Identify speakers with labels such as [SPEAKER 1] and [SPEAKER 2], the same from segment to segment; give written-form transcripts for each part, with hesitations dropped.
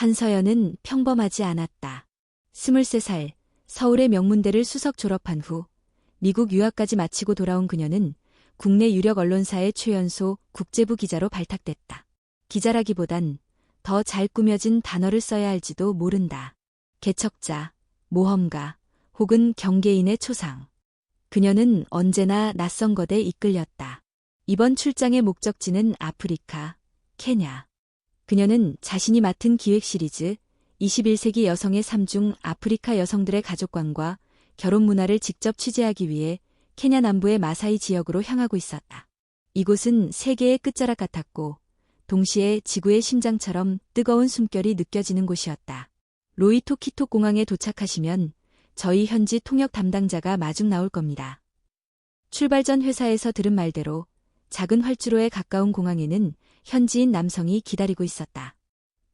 [SPEAKER 1] 한서연은 평범하지 않았다. 23살, 서울의 명문대를 수석 졸업한 후 미국 유학까지 마치고 돌아온 그녀는 국내 유력 언론사의 최연소 국제부 기자로 발탁됐다. 기자라기보단 더 잘 꾸며진 단어를 써야 할지도 모른다. 개척자, 모험가, 혹은 경계인의 초상. 그녀는 언제나 낯선 것에 이끌렸다. 이번 출장의 목적지는 아프리카, 케냐. 그녀는 자신이 맡은 기획 시리즈 21세기 여성의 삶 중 아프리카 여성들의 가족관과 결혼 문화를 직접 취재하기 위해 케냐 남부의 마사이 지역으로 향하고 있었다. 이곳은 세계의 끝자락 같았고 동시에 지구의 심장처럼 뜨거운 숨결이 느껴지는 곳이었다. 로이토키토 공항에 도착하시면 저희 현지 통역 담당자가 마중 나올 겁니다. 출발 전 회사에서 들은 말대로 작은 활주로에 가까운 공항에는 현지인 남성이 기다리고 있었다.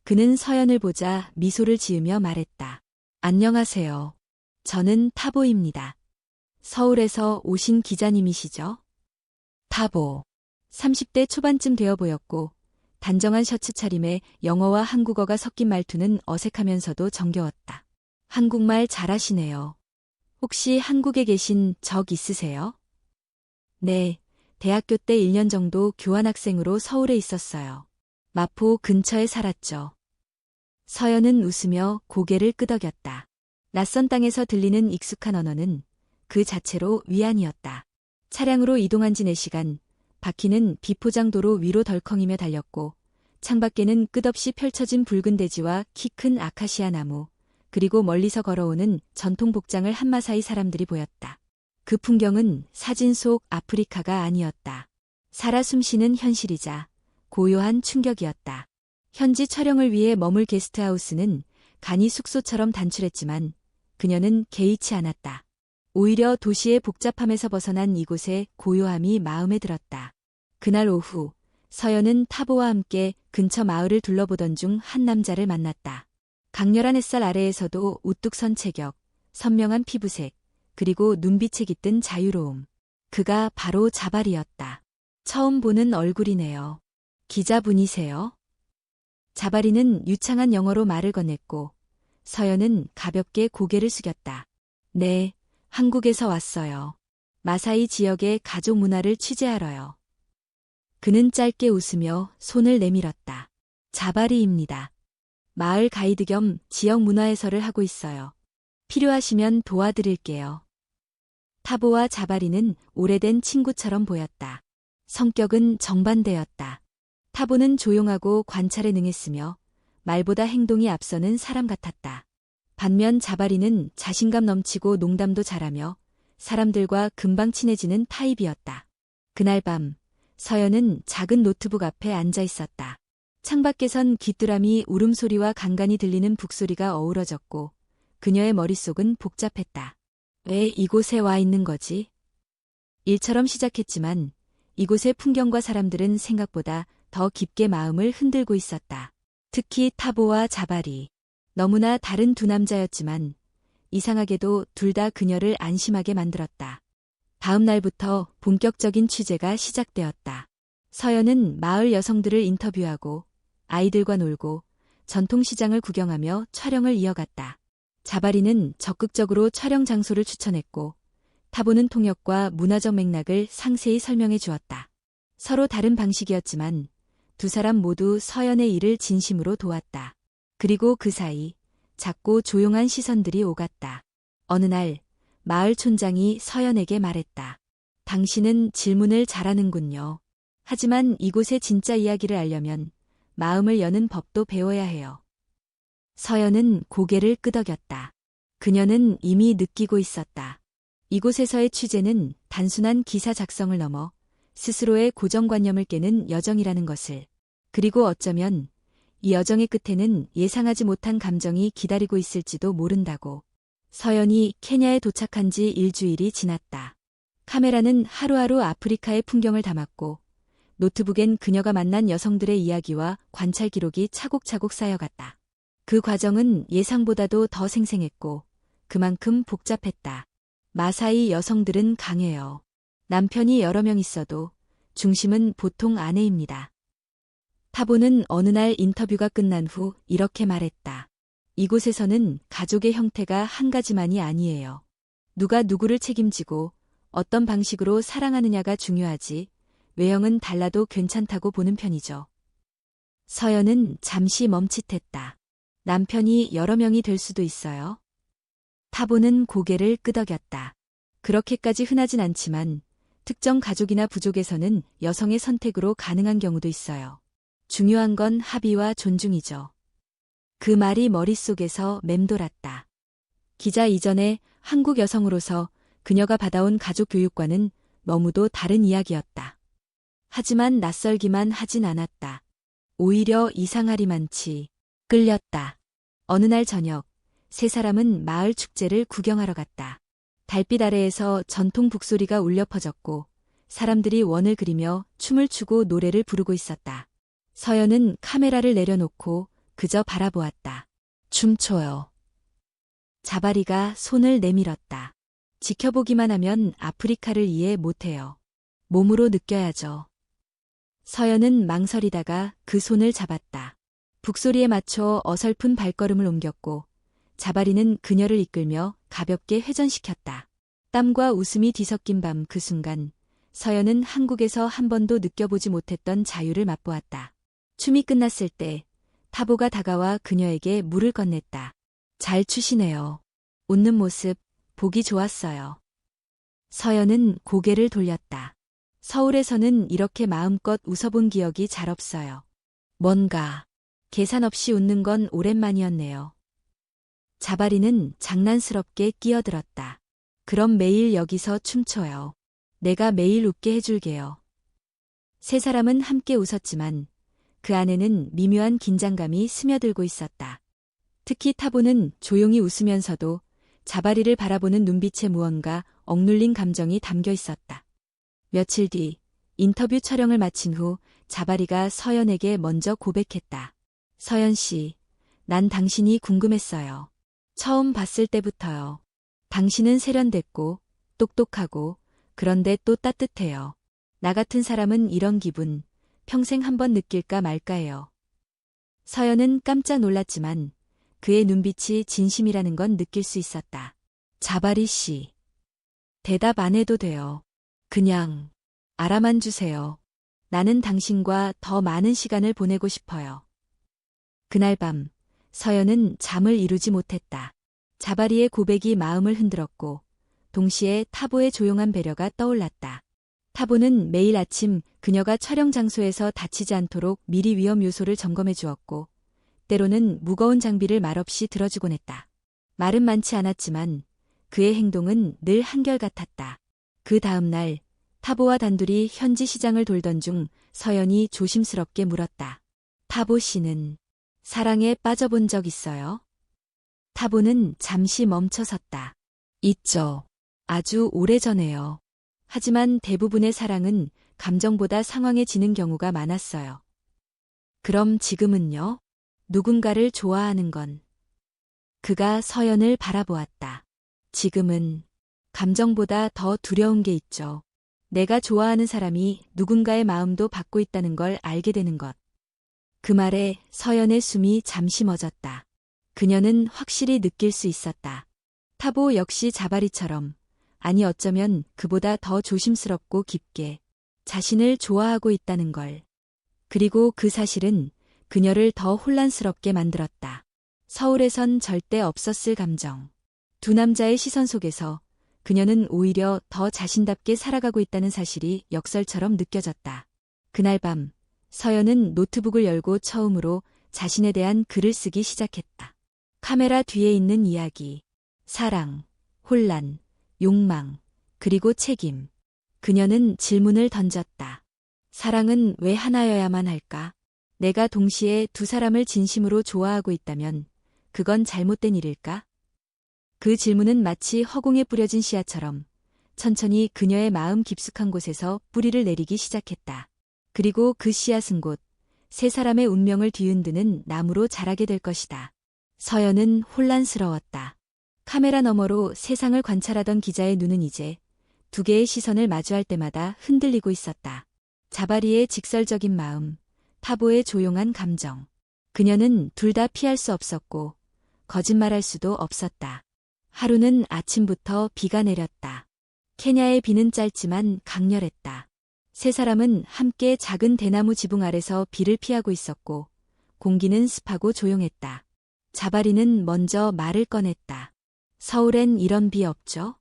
[SPEAKER 1] 그는 서연을 보자 미소를 지으며 말했다. 안녕하세요. 저는 타보입니다. 서울에서 오신 기자님이시죠? 타보. 30대 초반쯤 되어 보였고 단정한 셔츠 차림에 영어와 한국어가 섞인 말투는 어색하면서도 정겨웠다. 한국말 잘하시네요. 혹시 한국에 계신 적 있으세요? 네, 대학교 때 1년 정도 교환학생으로 서울에 있었어요. 마포 근처에 살았죠. 서연은 웃으며 고개를 끄덕였다. 낯선 땅에서 들리는 익숙한 언어는 그 자체로 위안이었다. 차량으로 이동한 지 4시간, 바퀴는 비포장도로 위로 덜컹이며 달렸고 창밖에는 끝없이 펼쳐진 붉은 대지와 키 큰 아카시아 나무, 그리고 멀리서 걸어오는 전통 복장을 한마사이 사람들이 보였다. 그 풍경은 사진 속 아프리카가 아니었다. 살아 숨쉬는 현실이자 고요한 충격이었다. 현지 촬영을 위해 머물 게스트하우스는 간이 숙소처럼 단출했지만 그녀는 개의치 않았다. 오히려 도시의 복잡함에서 벗어난 이곳의 고요함이 마음에 들었다. 그날 오후 서연은 타보와 함께 근처 마을을 둘러보던 중 한 남자를 만났다. 강렬한 햇살 아래에서도 우뚝 선 체격, 선명한 피부색, 그리고 눈빛에 깃든 자유로움. 그가 바로 자발이었다. 처음 보는 얼굴이네요. 기자분이세요? 자발이는 유창한 영어로 말을 건넸고 서연은 가볍게 고개를 숙였다. 네, 한국에서 왔어요. 마사이 지역의 가족 문화를 취재하러요. 그는 짧게 웃으며 손을 내밀었다. 자바리입니다. 마을 가이드 겸 지역 문화 해설을 하고 있어요. 필요하시면 도와드릴게요. 타보와 자바리는 오래된 친구처럼 보였다. 성격은 정반대였다. 타보는 조용하고 관찰에 능했으며 말보다 행동이 앞서는 사람 같았다. 반면 자바리는 자신감 넘치고 농담도 잘하며 사람들과 금방 친해지는 타입이었다. 그날 밤 서연은 작은 노트북 앞에 앉아 있었다. 창밖에선 귀뚜라미 울음소리와 간간이 들리는 북소리가 어우러졌고 그녀의 머릿속은 복잡했다. 왜 이곳에 와 있는 거지? 일처럼 시작했지만 이곳의 풍경과 사람들은 생각보다 더 깊게 마음을 흔들고 있었다. 특히 타보와 자바리. 너무나 다른 두 남자였지만 이상하게도 둘 다 그녀를 안심하게 만들었다. 다음 날부터 본격적인 취재가 시작되었다. 서연은 마을 여성들을 인터뷰하고 아이들과 놀고 전통시장을 구경하며 촬영을 이어갔다. 자바리는 적극적으로 촬영 장소를 추천했고 타보는 통역과 문화적 맥락을 상세히 설명해 주었다. 서로 다른 방식이었지만 두 사람 모두 서연의 일을 진심으로 도왔다. 그리고 그 사이 작고 조용한 시선들이 오갔다. 어느 날 마을 촌장이 서연에게 말했다. 당신은 질문을 잘하는군요. 하지만 이곳의 진짜 이야기를 알려면 마음을 여는 법도 배워야 해요. 서연은 고개를 끄덕였다. 그녀는 이미 느끼고 있었다. 이곳에서의 취재는 단순한 기사 작성을 넘어 스스로의 고정관념을 깨는 여정이라는 것을, 그리고 어쩌면 이 여정의 끝에는 예상하지 못한 감정이 기다리고 있을지도 모른다고. 서연이 케냐에 도착한 지 일주일이 지났다. 카메라는 하루하루 아프리카의 풍경을 담았고 노트북엔 그녀가 만난 여성들의 이야기와 관찰 기록이 차곡차곡 쌓여갔다. 그 과정은 예상보다도 더 생생했고 그만큼 복잡했다. 마사이 여성들은 강해요. 남편이 여러 명 있어도 중심은 보통 아내입니다. 타보는 어느 날 인터뷰가 끝난 후 이렇게 말했다. 이곳에서는 가족의 형태가 한 가지만이 아니에요. 누가 누구를 책임지고 어떤 방식으로 사랑하느냐가 중요하지, 외형은 달라도 괜찮다고 보는 편이죠. 서연은 잠시 멈칫했다. 남편이 여러 명이 될 수도 있어요. 타보는 고개를 끄덕였다. 그렇게까지 흔하진 않지만 특정 가족이나 부족에서는 여성의 선택으로 가능한 경우도 있어요. 중요한 건 합의와 존중이죠. 그 말이 머릿속에서 맴돌았다. 기자 이전에 한국 여성으로서 그녀가 받아온 가족 교육과는 너무도 다른 이야기였다. 하지만 낯설기만 하진 않았다. 오히려 이상하리만치 끌렸다. 어느 날 저녁, 세 사람은 마을 축제를 구경하러 갔다. 달빛 아래에서 전통 북소리가 울려 퍼졌고 사람들이 원을 그리며 춤을 추고 노래를 부르고 있었다. 서연은 카메라를 내려놓고 그저 바라보았다. 춤춰요. 자바리가 손을 내밀었다. 지켜보기만 하면 아프리카를 이해 못해요. 몸으로 느껴야죠. 서연은 망설이다가 그 손을 잡았다. 북소리에 맞춰 어설픈 발걸음을 옮겼고 자바리는 그녀를 이끌며 가볍게 회전시켰다. 땀과 웃음이 뒤섞인 밤 그 순간 서연은 한국에서 한 번도 느껴보지 못했던 자유를 맛보았다. 춤이 끝났을 때 타보가 다가와 그녀에게 물을 건넸다. 잘 추시네요. 웃는 모습 보기 좋았어요. 서연은 고개를 돌렸다. 서울에서는 이렇게 마음껏 웃어본 기억이 잘 없어요. 뭔가 계산 없이 웃는 건 오랜만이었네요. 자바리는 장난스럽게 끼어들었다. 그럼 매일 여기서 춤춰요. 내가 매일 웃게 해줄게요. 세 사람은 함께 웃었지만 그 안에는 미묘한 긴장감이 스며들고 있었다. 특히 타보는 조용히 웃으면서도 자바리를 바라보는 눈빛에 무언가 억눌린 감정이 담겨 있었다. 며칠 뒤 인터뷰 촬영을 마친 후 자바리가 서연에게 먼저 고백했다. 서연 씨, 난 당신이 궁금했어요. 처음 봤을 때부터요. 당신은 세련됐고 똑똑하고 그런데 또 따뜻해요. 나 같은 사람은 이런 기분 평생 한번 느낄까 말까해요. 서연은 깜짝 놀랐지만 그의 눈빛이 진심이라는 건 느낄 수 있었다. 자바리 씨. 대답 안 해도 돼요. 그냥 알아만 주세요. 나는 당신과 더 많은 시간을 보내고 싶어요. 그날 밤 서연은 잠을 이루지 못했다. 자바리의 고백이 마음을 흔들었고 동시에 타보의 조용한 배려가 떠올랐다. 타보는 매일 아침 그녀가 촬영 장소에서 다치지 않도록 미리 위험 요소를 점검해 주었고 때로는 무거운 장비를 말없이 들어주곤 했다. 말은 많지 않았지만 그의 행동은 늘 한결같았다. 그 다음 날 타보와 단둘이 현지 시장을 돌던 중 서연이 조심스럽게 물었다. 타보 씨는 사랑에 빠져본 적 있어요? 타보는 잠시 멈춰섰다. 있죠. 아주 오래전에요. 하지만 대부분의 사랑은 감정보다 상황에 지는 경우가 많았어요. 그럼 지금은요? 누군가를 좋아하는 건. 그가 서연을 바라보았다. 지금은 감정보다 더 두려운 게 있죠. 내가 좋아하는 사람이 누군가의 마음도 받고 있다는 걸 알게 되는 것. 그 말에 서연의 숨이 잠시 멎었다. 그녀는 확실히 느낄 수 있었다. 타보 역시 자바리처럼, 아니 어쩌면 그보다 더 조심스럽고 깊게 자신을 좋아하고 있다는 걸. 그리고 그 사실은 그녀를 더 혼란스럽게 만들었다. 서울에선 절대 없었을 감정. 두 남자의 시선 속에서 그녀는 오히려 더 자신답게 살아가고 있다는 사실이 역설처럼 느껴졌다. 그날 밤 서연은 노트북을 열고 처음으로 자신에 대한 글을 쓰기 시작했다. 카메라 뒤에 있는 이야기, 사랑, 혼란, 욕망, 그리고 책임. 그녀는 질문을 던졌다. 사랑은 왜 하나여야만 할까? 내가 동시에 두 사람을 진심으로 좋아하고 있다면 그건 잘못된 일일까? 그 질문은 마치 허공에 뿌려진 씨앗처럼 천천히 그녀의 마음 깊숙한 곳에서 뿌리를 내리기 시작했다. 그리고 그 씨앗은 곧 세 사람의 운명을 뒤흔드는 나무로 자라게 될 것이다. 서연은 혼란스러웠다. 카메라 너머로 세상을 관찰하던 기자의 눈은 이제 두 개의 시선을 마주할 때마다 흔들리고 있었다. 자바리의 직설적인 마음, 타보의 조용한 감정. 그녀는 둘 다 피할 수 없었고 거짓말할 수도 없었다. 하루는 아침부터 비가 내렸다. 케냐의 비는 짧지만 강렬했다. 세 사람은 함께 작은 대나무 지붕 아래서 비를 피하고 있었고 공기는 습하고 조용했다. 자바리는 먼저 말을 꺼냈다. 서울엔 이런 비 없죠?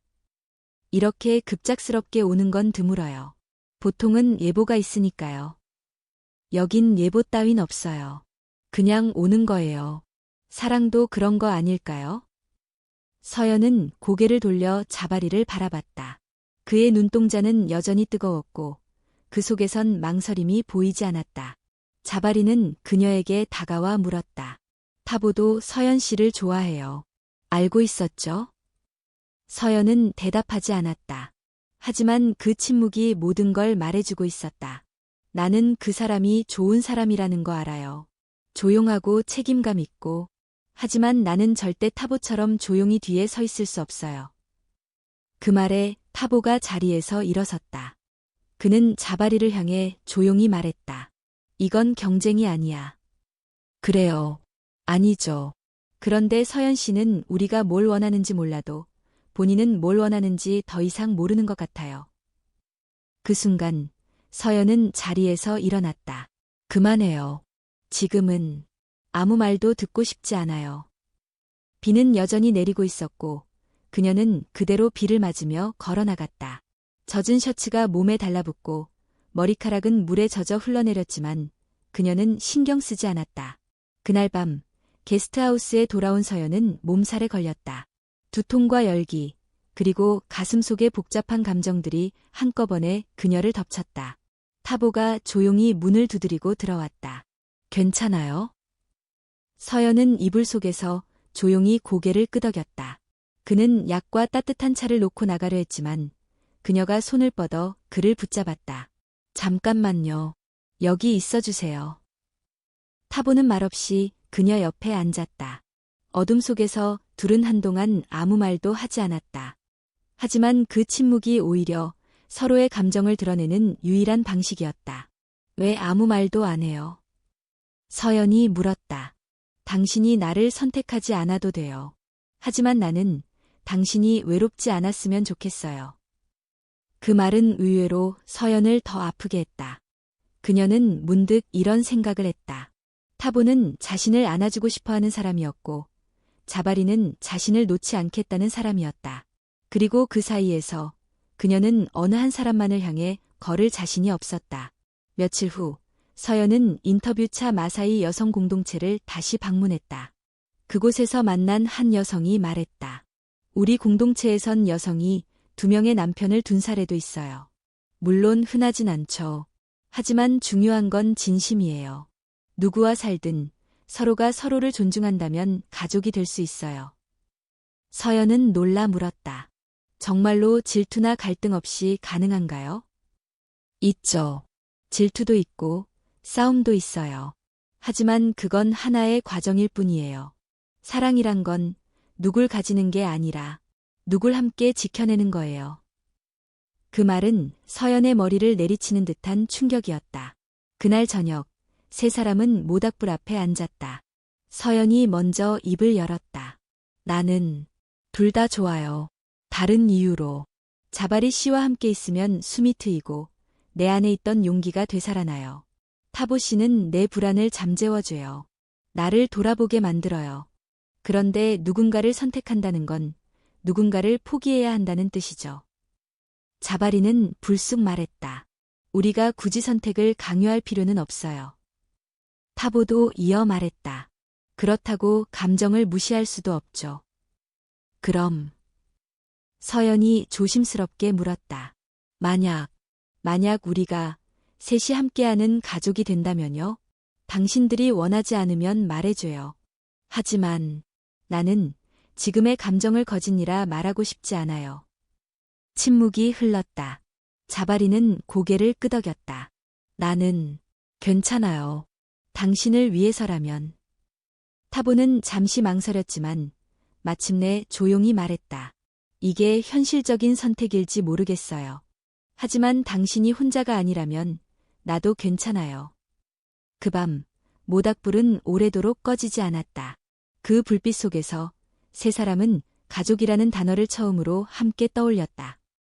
[SPEAKER 1] 이렇게 급작스럽게 오는 건 드물어요. 보통은 예보가 있으니까요. 여긴 예보 따윈 없어요. 그냥 오는 거예요. 사랑도 그런 거 아닐까요? 서연은 고개를 돌려 자바리를 바라봤다. 그의 눈동자는 여전히 뜨거웠고 그 속에선 망설임이 보이지 않았다. 자바리는 그녀에게 다가와 물었다. 타보도 서연 씨를 좋아해요. 알고 있었죠? 서연은 대답하지 않았다. 하지만 그 침묵이 모든 걸 말해주고 있었다. 나는 그 사람이 좋은 사람이라는 거 알아요. 조용하고 책임감 있고, 하지만 나는 절대 타보처럼 조용히 뒤에 서 있을 수 없어요. 그 말에 타보가 자리에서 일어섰다. 그는 자바리를 향해 조용히 말했다. 이건 경쟁이 아니야. 그래요. 아니죠. 그런데 서연 씨는 우리가 뭘 원하는지 몰라도 본인은 뭘 원하는지 더 이상 모르는 것 같아요. 그 순간 서연은 자리에서 일어났다. 그만해요. 지금은 아무 말도 듣고 싶지 않아요. 비는 여전히 내리고 있었고 그녀는 그대로 비를 맞으며 걸어나갔다. 젖은 셔츠가 몸에 달라붙고 머리카락은 물에 젖어 흘러내렸지만 그녀는 신경 쓰지 않았다. 그날 밤 게스트하우스에 돌아온 서연은 몸살에 걸렸다. 두통과 열기, 그리고 가슴 속의 복잡한 감정들이 한꺼번에 그녀를 덮쳤다. 타보가 조용히 문을 두드리고 들어왔다. 괜찮아요? 서연은 이불 속에서 조용히 고개를 끄덕였다. 그는 약과 따뜻한 차를 놓고 나가려 했지만 그녀가 손을 뻗어 그를 붙잡았다. 잠깐만요. 여기 있어주세요. 타보는 말없이 그녀 옆에 앉았다. 어둠 속에서 둘은 한동안 아무 말도 하지 않았다. 하지만 그 침묵이 오히려 서로의 감정을 드러내는 유일한 방식이었다. 왜 아무 말도 안 해요? 서연이 물었다. 당신이 나를 선택하지 않아도 돼요. 하지만 나는 당신이 외롭지 않았으면 좋겠어요. 그 말은 의외로 서연을 더 아프게 했다. 그녀는 문득 이런 생각을 했다. 타보는 자신을 안아주고 싶어하는 사람이었고 자바리는 자신을 놓지 않겠다는 사람이었다. 그리고 그 사이에서 그녀는 어느 한 사람만을 향해 걸을 자신이 없었다. 며칠 후 서연은 인터뷰차 마사이 여성 공동체를 다시 방문했다. 그곳에서 만난 한 여성이 말했다. 우리 공동체에선 여성이 2명의 남편을 둔 사례도 있어요. 물론 흔하진 않죠. 하지만 중요한 건 진심이에요. 누구와 살든 서로가 서로를 존중한다면 가족이 될 수 있어요. 서연은 놀라 물었다. 정말로 질투나 갈등 없이 가능한가요? 있죠. 질투도 있고 싸움도 있어요. 하지만 그건 하나의 과정일 뿐이에요. 사랑이란 건 누굴 가지는 게 아니라 누굴 함께 지켜내는 거예요. 그 말은 서연의 머리를 내리치는 듯한 충격이었다. 그날 저녁 세 사람은 모닥불 앞에 앉았다. 서연이 먼저 입을 열었다. 나는 둘 다 좋아요. 다른 이유로. 자바리 씨와 함께 있으면 숨이 트이고 내 안에 있던 용기가 되살아나요. 타보 씨는 내 불안을 잠재워줘요. 나를 돌아보게 만들어요. 그런데 누군가를 선택한다는 건 누군가를 포기해야 한다는 뜻이죠. 자바리는 불쑥 말했다. 우리가 굳이 선택을 강요할 필요는 없어요. 타보도 이어 말했다. 그렇다고 감정을 무시할 수도 없죠. 그럼 서연이 조심스럽게 물었다. 만약 우리가 셋이 함께하는 가족이 된다면요? 당신들이 원하지 않으면 말해줘요. 하지만 나는 지금의 감정을 거짓이라 말하고 싶지 않아요. 침묵이 흘렀다. 자바리는 고개를 끄덕였다. 나는 괜찮아요. 당신을 위해서라면. 타보는 잠시 망설였지만 마침내 조용히 말했다. 이게 현실적인 선택일지 모르겠어요. 하지만 당신이 혼자가 아니라면 나도 괜찮아요. 그 밤, 모닥불은 오래도록 꺼지지 않았다. 그 불빛 속에서 세 사람은 가족이라는 단어를 처음으로 함께 떠올렸다.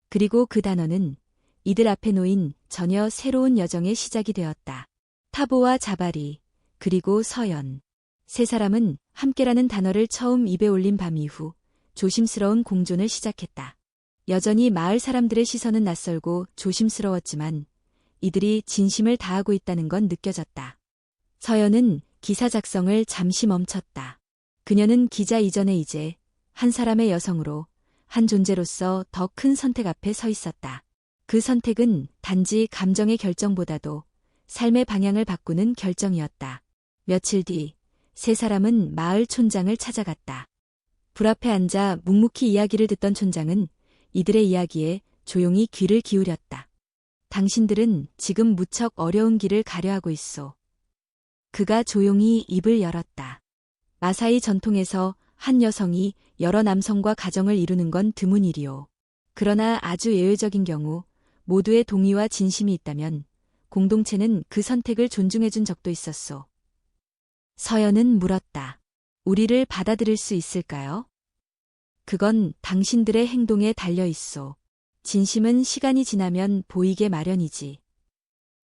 [SPEAKER 1] 그리고 그 단어는 이들 앞에 놓인 전혀 새로운 여정의 시작이 되었다. 타보와 자바리, 그리고 서연. 세 사람은 함께라는 단어를 처음 입에 올린 밤 이후 조심스러운 공존을 시작했다. 여전히 마을 사람들의 시선은 낯설고 조심스러웠지만 이들이 진심을 다하고 있다는 건 느껴졌다. 서연은 기사 작성을 잠시 멈췄다. 그녀는 기자 이전에 이제 한 사람의 여성으로, 한 존재로서 더 큰 선택 앞에 서 있었다. 그 선택은 단지 감정의 결정보다도 삶의 방향을 바꾸는 결정이었다. 며칠 뒤, 세 사람은 마을 촌장을 찾아갔다. 불 앞에 앉아 묵묵히 이야기를 듣던 촌장은 이들의 이야기에 조용히 귀를 기울였다. 당신들은 지금 무척 어려운 길을 가려 하고 있소. 그가 조용히 입을 열었다. 마사이 전통에서 한 여성이 여러 남성과 가정을 이루는 건 드문 일이오. 그러나 아주 예외적인 경우 모두의 동의와 진심이 있다면 공동체는 그 선택을 존중해준 적도 있었소. 서연은 물었다. 우리를 받아들일 수 있을까요? 그건 당신들의 행동에 달려 있소. 진심은 시간이 지나면 보이게 마련이지.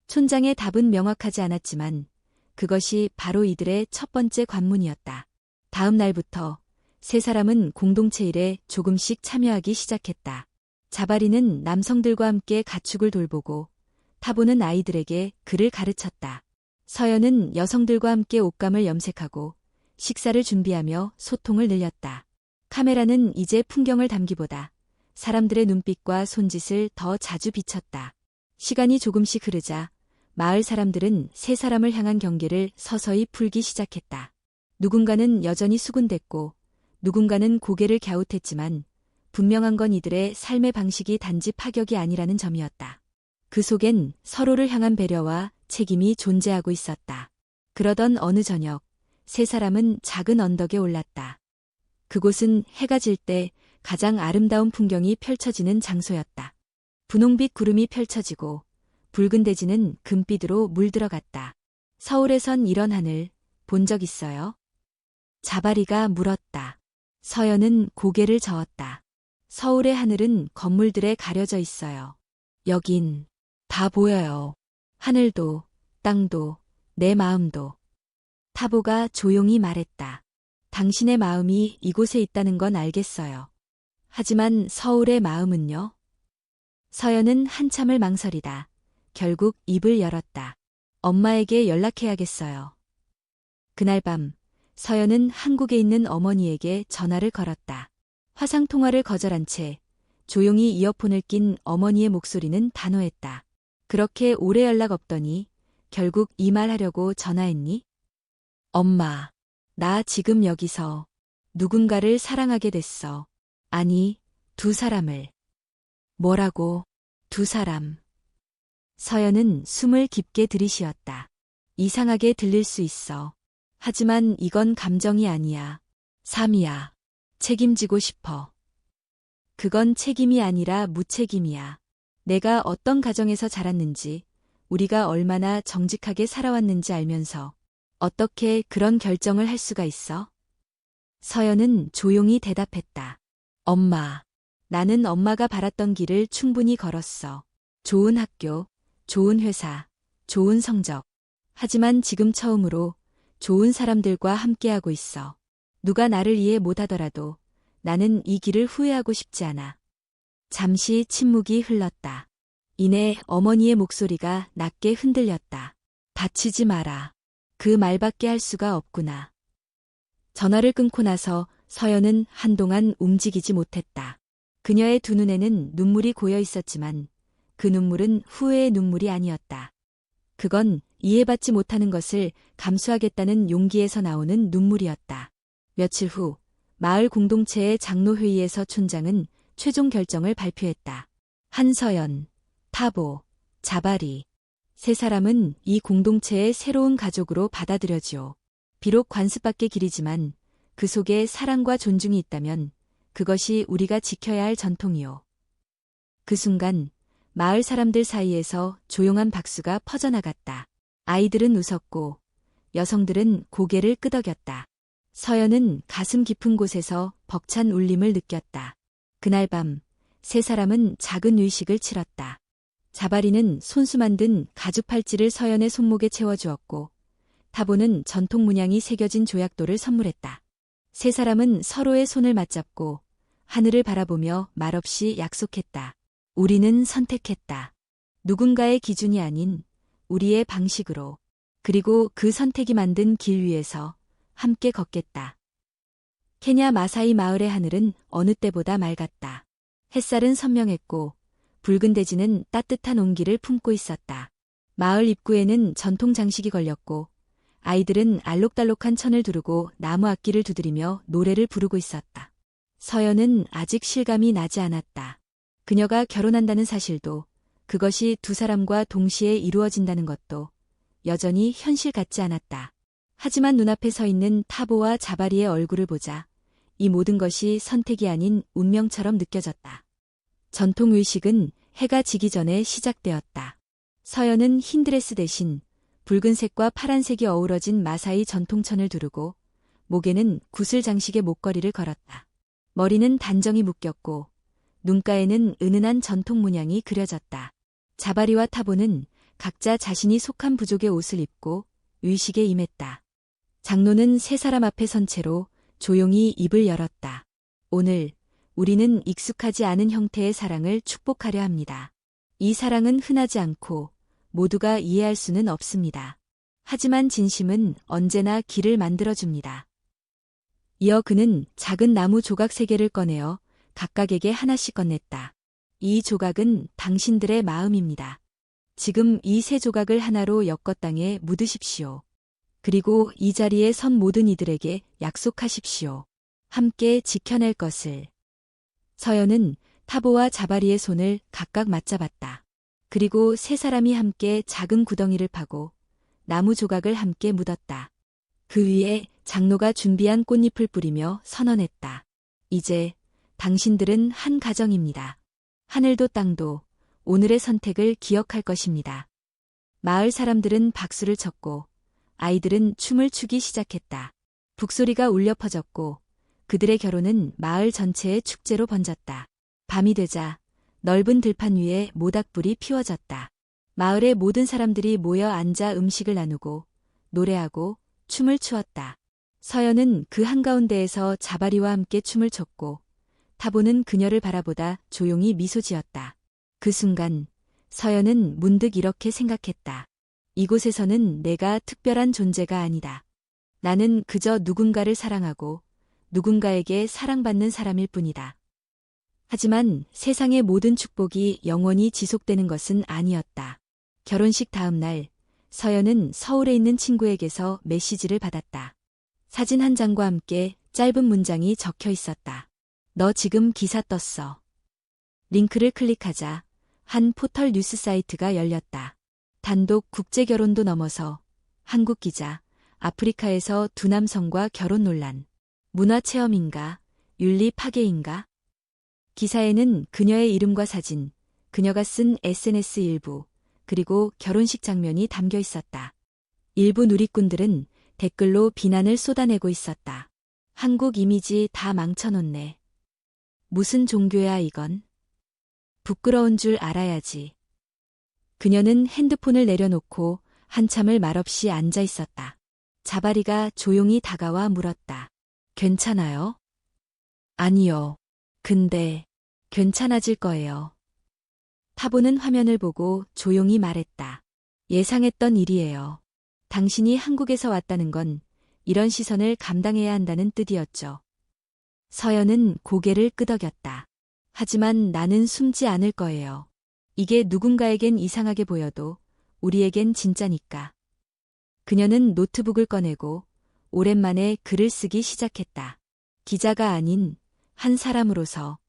[SPEAKER 1] 촌장의 답은 명확하지 않았지만 그것이 바로 이들의 첫 번째 관문이었다. 다음 날부터 세 사람은 공동체 일에 조금씩 참여하기 시작했다. 자바리는 남성들과 함께 가축을 돌보고 타보는 아이들에게 글을 가르쳤다. 서연은 여성들과 함께 옷감을 염색하고 식사를 준비하며 소통을 늘렸다. 카메라는 이제 풍경을 담기보다 사람들의 눈빛과 손짓을 더 자주 비쳤다. 시간이 조금씩 흐르자 마을 사람들은 세 사람을 향한 경계를 서서히 풀기 시작했다. 누군가는 여전히 수군댔고 누군가는 고개를 갸웃했지만 분명한 건 이들의 삶의 방식이 단지 파격이 아니라는 점이었다. 그 속엔 서로를 향한 배려와 책임이 존재하고 있었다. 그러던 어느 저녁, 세 사람은 작은 언덕에 올랐다. 그곳은 해가 질 때 가장 아름다운 풍경이 펼쳐지는 장소였다. 분홍빛 구름이 펼쳐지고 붉은 대지는 금빛으로 물들어갔다. 서울에선 이런 하늘 본 적 있어요? 자바리가 물었다. 서연은 고개를 저었다. 서울의 하늘은 건물들에 가려져 있어요. 여긴 다 보여요. 하늘도, 땅도, 내 마음도. 타보가 조용히 말했다. 당신의 마음이 이곳에 있다는 건 알겠어요. 하지만 서울의 마음은요? 서연은 한참을 망설이다. 결국 입을 열었다. 엄마에게 연락해야겠어요. 그날 밤, 서연은 한국에 있는 어머니에게 전화를 걸었다. 화상통화를 거절한 채 조용히 이어폰을 낀 어머니의 목소리는 단호했다. 그렇게 오래 연락 없더니 결국 이 말 하려고 전화했니? 엄마, 나 지금 여기서 누군가를 사랑하게 됐어. 아니, 두 사람을. 뭐라고? 두 사람. 서연은 숨을 깊게 들이쉬었다. 이상하게 들릴 수 있어. 하지만 이건 감정이 아니야. 삶이야. 책임지고 싶어. 그건 책임이 아니라 무책임이야. 내가 어떤 가정에서 자랐는지, 우리가 얼마나 정직하게 살아왔는지 알면서 어떻게 그런 결정을 할 수가 있어? 서연은 조용히 대답했다. 엄마, 나는 엄마가 바랐던 길을 충분히 걸었어. 좋은 학교, 좋은 회사, 좋은 성적. 하지만 지금 처음으로 좋은 사람들과 함께하고 있어. 누가 나를 이해 못하더라도 나는 이 길을 후회하고 싶지 않아. 잠시 침묵이 흘렀다. 이내 어머니의 목소리가 낮게 흔들렸다. 다치지 마라. 그 말밖에 할 수가 없구나. 전화를 끊고 나서 서연은 한동안 움직이지 못했다. 그녀의 두 눈에는 눈물이 고여 있었지만 그 눈물은 후회의 눈물이 아니었다. 그건 이해받지 못하는 것을 감수하겠다는 용기에서 나오는 눈물이었다. 며칠 후 마을 공동체의 장로회의에서 촌장은 최종 결정을 발표했다. 한서연, 타보, 자바리. 세 사람은 이 공동체의 새로운 가족으로 받아들여지오. 비록 관습 밖의 길이지만 그 속에 사랑과 존중이 있다면 그것이 우리가 지켜야 할 전통이오. 그 순간 마을 사람들 사이에서 조용한 박수가 퍼져나갔다. 아이들은 웃었고 여성들은 고개를 끄덕였다. 서연은 가슴 깊은 곳에서 벅찬 울림을 느꼈다. 그날 밤 세 사람은 작은 의식을 치렀다. 자바리는 손수 만든 가죽 팔찌를 서연의 손목에 채워주었고 타보는 전통 문양이 새겨진 조약돌을 선물했다. 세 사람은 서로의 손을 맞잡고 하늘을 바라보며 말없이 약속했다. 우리는 선택했다. 누군가의 기준이 아닌 우리의 방식으로. 그리고 그 선택이 만든 길 위에서 함께 걷겠다. 케냐 마사이 마을의 하늘은 어느 때보다 맑았다. 햇살은 선명했고 붉은 대지는 따뜻한 온기를 품고 있었다. 마을 입구에는 전통 장식이 걸렸고 아이들은 알록달록한 천을 두르고 나무 악기를 두드리며 노래를 부르고 있었다. 서연은 아직 실감이 나지 않았다. 그녀가 결혼한다는 사실도, 그것이 두 사람과 동시에 이루어진다는 것도 여전히 현실 같지 않았다. 하지만 눈앞에 서 있는 타보와 자바리의 얼굴을 보자 이 모든 것이 선택이 아닌 운명처럼 느껴졌다. 전통의식은 해가 지기 전에 시작되었다. 서연은 흰 드레스 대신 붉은색과 파란색이 어우러진 마사이 전통천을 두르고 목에는 구슬 장식의 목걸이를 걸었다. 머리는 단정히 묶였고 눈가에는 은은한 전통 문양이 그려졌다. 자바리와 타보는 각자 자신이 속한 부족의 옷을 입고 의식에 임했다. 장로는 세 사람 앞에 선 채로 조용히 입을 열었다. 오늘 우리는 익숙하지 않은 형태의 사랑을 축복하려 합니다. 이 사랑은 흔하지 않고 모두가 이해할 수는 없습니다. 하지만 진심은 언제나 길을 만들어줍니다. 이어 그는 작은 나무 조각 3개를 꺼내어 각각에게 하나씩 건넸다. 이 조각은 당신들의 마음입니다. 지금 이 3조각을 하나로 엮어 땅에 묻으십시오. 그리고 이 자리에 선 모든 이들에게 약속하십시오. 함께 지켜낼 것을. 서연은 타보와 자바리의 손을 각각 맞잡았다. 그리고 세 사람이 함께 작은 구덩이를 파고 나무 조각을 함께 묻었다. 그 위에 장로가 준비한 꽃잎을 뿌리며 선언했다. 이제 당신들은 한 가정입니다. 하늘도 땅도 오늘의 선택을 기억할 것입니다. 마을 사람들은 박수를 쳤고 아이들은 춤을 추기 시작했다. 북소리가 울려 퍼졌고 그들의 결혼은 마을 전체의 축제로 번졌다. 밤이 되자 넓은 들판 위에 모닥불이 피워졌다. 마을의 모든 사람들이 모여 앉아 음식을 나누고 노래하고 춤을 추었다. 서연은 그 한가운데에서 자바리와 함께 춤을 췄고 타보는 그녀를 바라보다 조용히 미소 지었다. 그 순간 서연은 문득 이렇게 생각했다. 이곳에서는 내가 특별한 존재가 아니다. 나는 그저 누군가를 사랑하고 누군가에게 사랑받는 사람일 뿐이다. 하지만 세상의 모든 축복이 영원히 지속되는 것은 아니었다. 결혼식 다음 날, 서연은 서울에 있는 친구에게서 메시지를 받았다. 사진 한 장과 함께 짧은 문장이 적혀 있었다. 너 지금 기사 떴어. 링크를 클릭하자 한 포털 뉴스 사이트가 열렸다. 단독 국제결혼도 넘어서 한국 기자, 아프리카에서 두 남성과 결혼 논란. 문화체험인가? 윤리 파괴인가? 기사에는 그녀의 이름과 사진, 그녀가 쓴 SNS 일부, 그리고 결혼식 장면이 담겨 있었다. 일부 누리꾼들은 댓글로 비난을 쏟아내고 있었다. 한국 이미지 다 망쳐놓네. 무슨 종교야 이건? 부끄러운 줄 알아야지. 그녀는 핸드폰을 내려놓고 한참을 말없이 앉아 있었다. 자바리가 조용히 다가와 물었다. 괜찮아요? 아니요. 근데 괜찮아질 거예요. 타보는 화면을 보고 조용히 말했다. 예상했던 일이에요. 당신이 한국에서 왔다는 건 이런 시선을 감당해야 한다는 뜻이었죠. 서연은 고개를 끄덕였다. 하지만 나는 숨지 않을 거예요. 이게 누군가에겐 이상하게 보여도 우리에겐 진짜니까. 그녀는 노트북을 꺼내고 오랜만에 글을 쓰기 시작했다. 기자가 아닌 한 사람으로서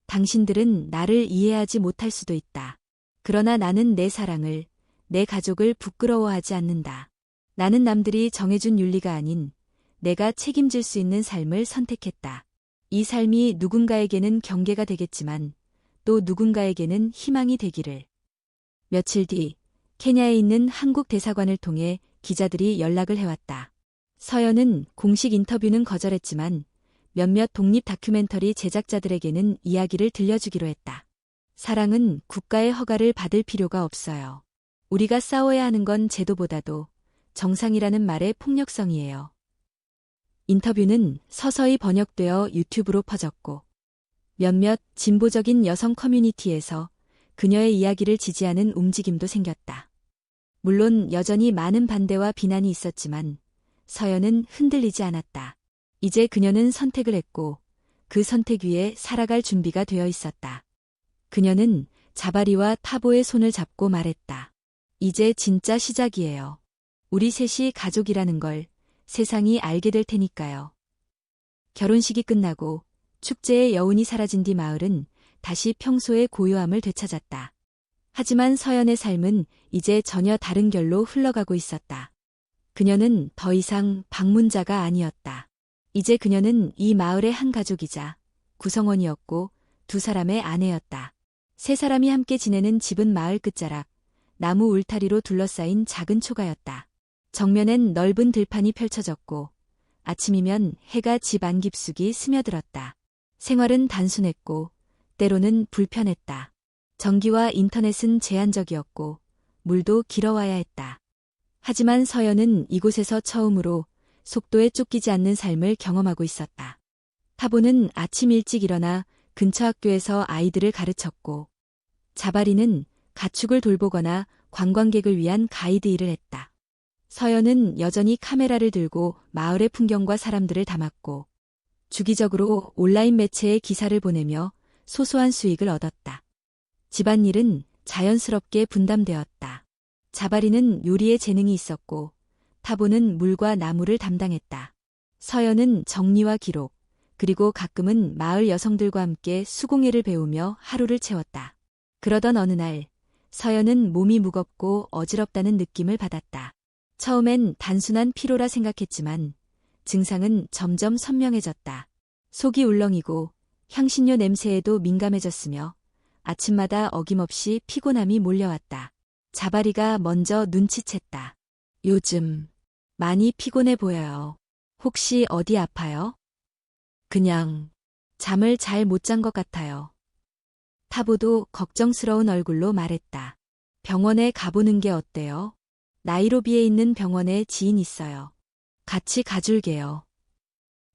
[SPEAKER 1] 당신들은 나를 이해하지 못할 수도 있다. 그러나 나는 내 사랑을, 내 가족을 부끄러워하지 않는다. 나는 남들이 정해준 윤리가 아닌 내가 책임질 수 있는 삶을 선택했다. 이 삶이 누군가에게는 경계가 되겠지만 또 누군가에게는 희망이 되기를. 며칠 뒤 케냐에 있는 한국 대사관을 통해 기자들이 연락을 해왔다. 서연은 공식 인터뷰는 거절했지만 몇몇 독립 다큐멘터리 제작자들에게는 이야기를 들려주기로 했다. 사랑은 국가의 허가를 받을 필요가 없어요. 우리가 싸워야 하는 건 제도보다도 정상이라는 말의 폭력성이에요. 인터뷰는 서서히 번역되어 유튜브로 퍼졌고 몇몇 진보적인 여성 커뮤니티에서 그녀의 이야기를 지지하는 움직임도 생겼다. 물론 여전히 많은 반대와 비난이 있었지만 서연은 흔들리지 않았다. 이제 그녀는 선택을 했고 그 선택 위에 살아갈 준비가 되어 있었다. 그녀는 자바리와 타보의 손을 잡고 말했다. 이제 진짜 시작이에요. 우리 셋이 가족이라는 걸 세상이 알게 될 테니까요. 결혼식이 끝나고 축제의 여운이 사라진 뒤 마을은 다시 평소의 고요함을 되찾았다. 하지만 서연의 삶은 이제 전혀 다른 결로 흘러가고 있었다. 그녀는 더 이상 방문자가 아니었다. 이제 그녀는 이 마을의 한 가족이자 구성원이었고 두 사람의 아내였다. 세 사람이 함께 지내는 집은 마을 끝자락, 나무 울타리로 둘러싸인 작은 초가였다. 정면엔 넓은 들판이 펼쳐졌고 아침이면 해가 집 안 깊숙이 스며들었다. 생활은 단순했고 때로는 불편했다. 전기와 인터넷은 제한적이었고 물도 길어와야 했다. 하지만 서연은 이곳에서 처음으로 속도에 쫓기지 않는 삶을 경험하고 있었다. 타보는 아침 일찍 일어나 근처 학교에서 아이들을 가르쳤고 자바리는 가축을 돌보거나 관광객을 위한 가이드 일을 했다. 서연은 여전히 카메라를 들고 마을의 풍경과 사람들을 담았고 주기적으로 온라인 매체에 기사를 보내며 소소한 수익을 얻었다. 집안일은 자연스럽게 분담되었다. 자바리는 요리에 재능이 있었고 타보는 물과 나무를 담당했다. 서연은 정리와 기록, 그리고 가끔은 마을 여성들과 함께 수공예를 배우며 하루를 채웠다. 그러던 어느 날 서연은 몸이 무겁고 어지럽다는 느낌을 받았다. 처음엔 단순한 피로라 생각했지만 증상은 점점 선명해졌다. 속이 울렁이고 향신료 냄새에도 민감해졌으며 아침마다 어김없이 피곤함이 몰려왔다. 자바리가 먼저 눈치챘다. 요즘 많이 피곤해 보여요. 혹시 어디 아파요? 그냥 잠을 잘 못 잔 것 같아요. 타보도 걱정스러운 얼굴로 말했다. 병원에 가보는 게 어때요? 나이로비에 있는 병원에 지인 있어요. 같이 가줄게요.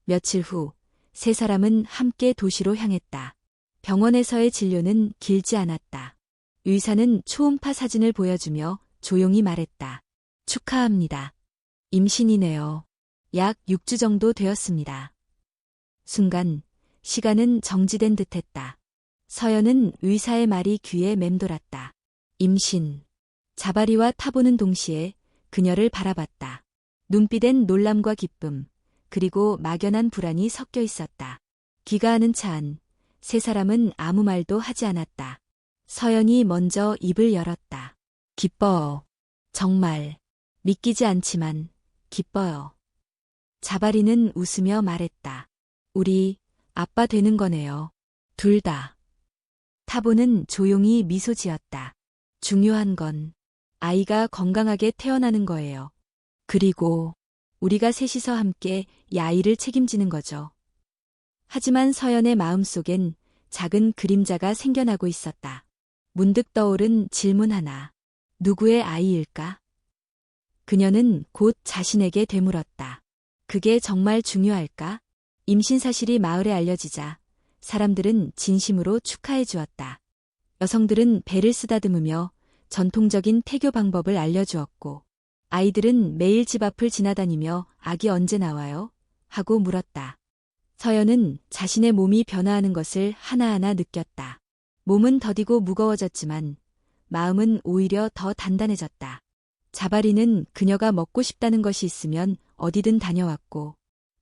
[SPEAKER 1] 며칠 후 세 사람은 함께 도시로 향했다. 병원에서의 진료는 길지 않았다. 의사는 초음파 사진을 보여주며 조용히 말했다. 축하합니다. 임신이네요. 약 6주 정도 되었습니다. 순간 시간은 정지된 듯했다. 서연은 의사의 말이 귀에 맴돌았다. 임신. 자바리와 타보는 동시에 그녀를 바라봤다. 눈빛엔 놀람과 기쁨, 그리고 막연한 불안이 섞여 있었다. 귀가하는 차 안, 세 사람은 아무 말도 하지 않았다. 서연이 먼저 입을 열었다. 기뻐요. 정말. 믿기지 않지만 기뻐요. 자바리는 웃으며 말했다. 우리 아빠 되는 거네요. 둘 다. 타보는 조용히 미소 지었다. 중요한 건 아이가 건강하게 태어나는 거예요. 그리고 우리가 셋이서 함께 이 아이를 책임지는 거죠. 하지만 서연의 마음속엔 작은 그림자가 생겨나고 있었다. 문득 떠오른 질문 하나. 누구의 아이일까? 그녀는 곧 자신에게 되물었다. 그게 정말 중요할까? 임신 사실이 마을에 알려지자 사람들은 진심으로 축하해 주었다. 여성들은 배를 쓰다듬으며 전통적인 태교 방법을 알려주었고 아이들은 매일 집 앞을 지나다니며 아기 언제 나와요? 하고 물었다. 서연은 자신의 몸이 변화하는 것을 하나하나 느꼈다. 몸은 더디고 무거워졌지만 마음은 오히려 더 단단해졌다. 자바리는 그녀가 먹고 싶다는 것이 있으면 어디든 다녀왔고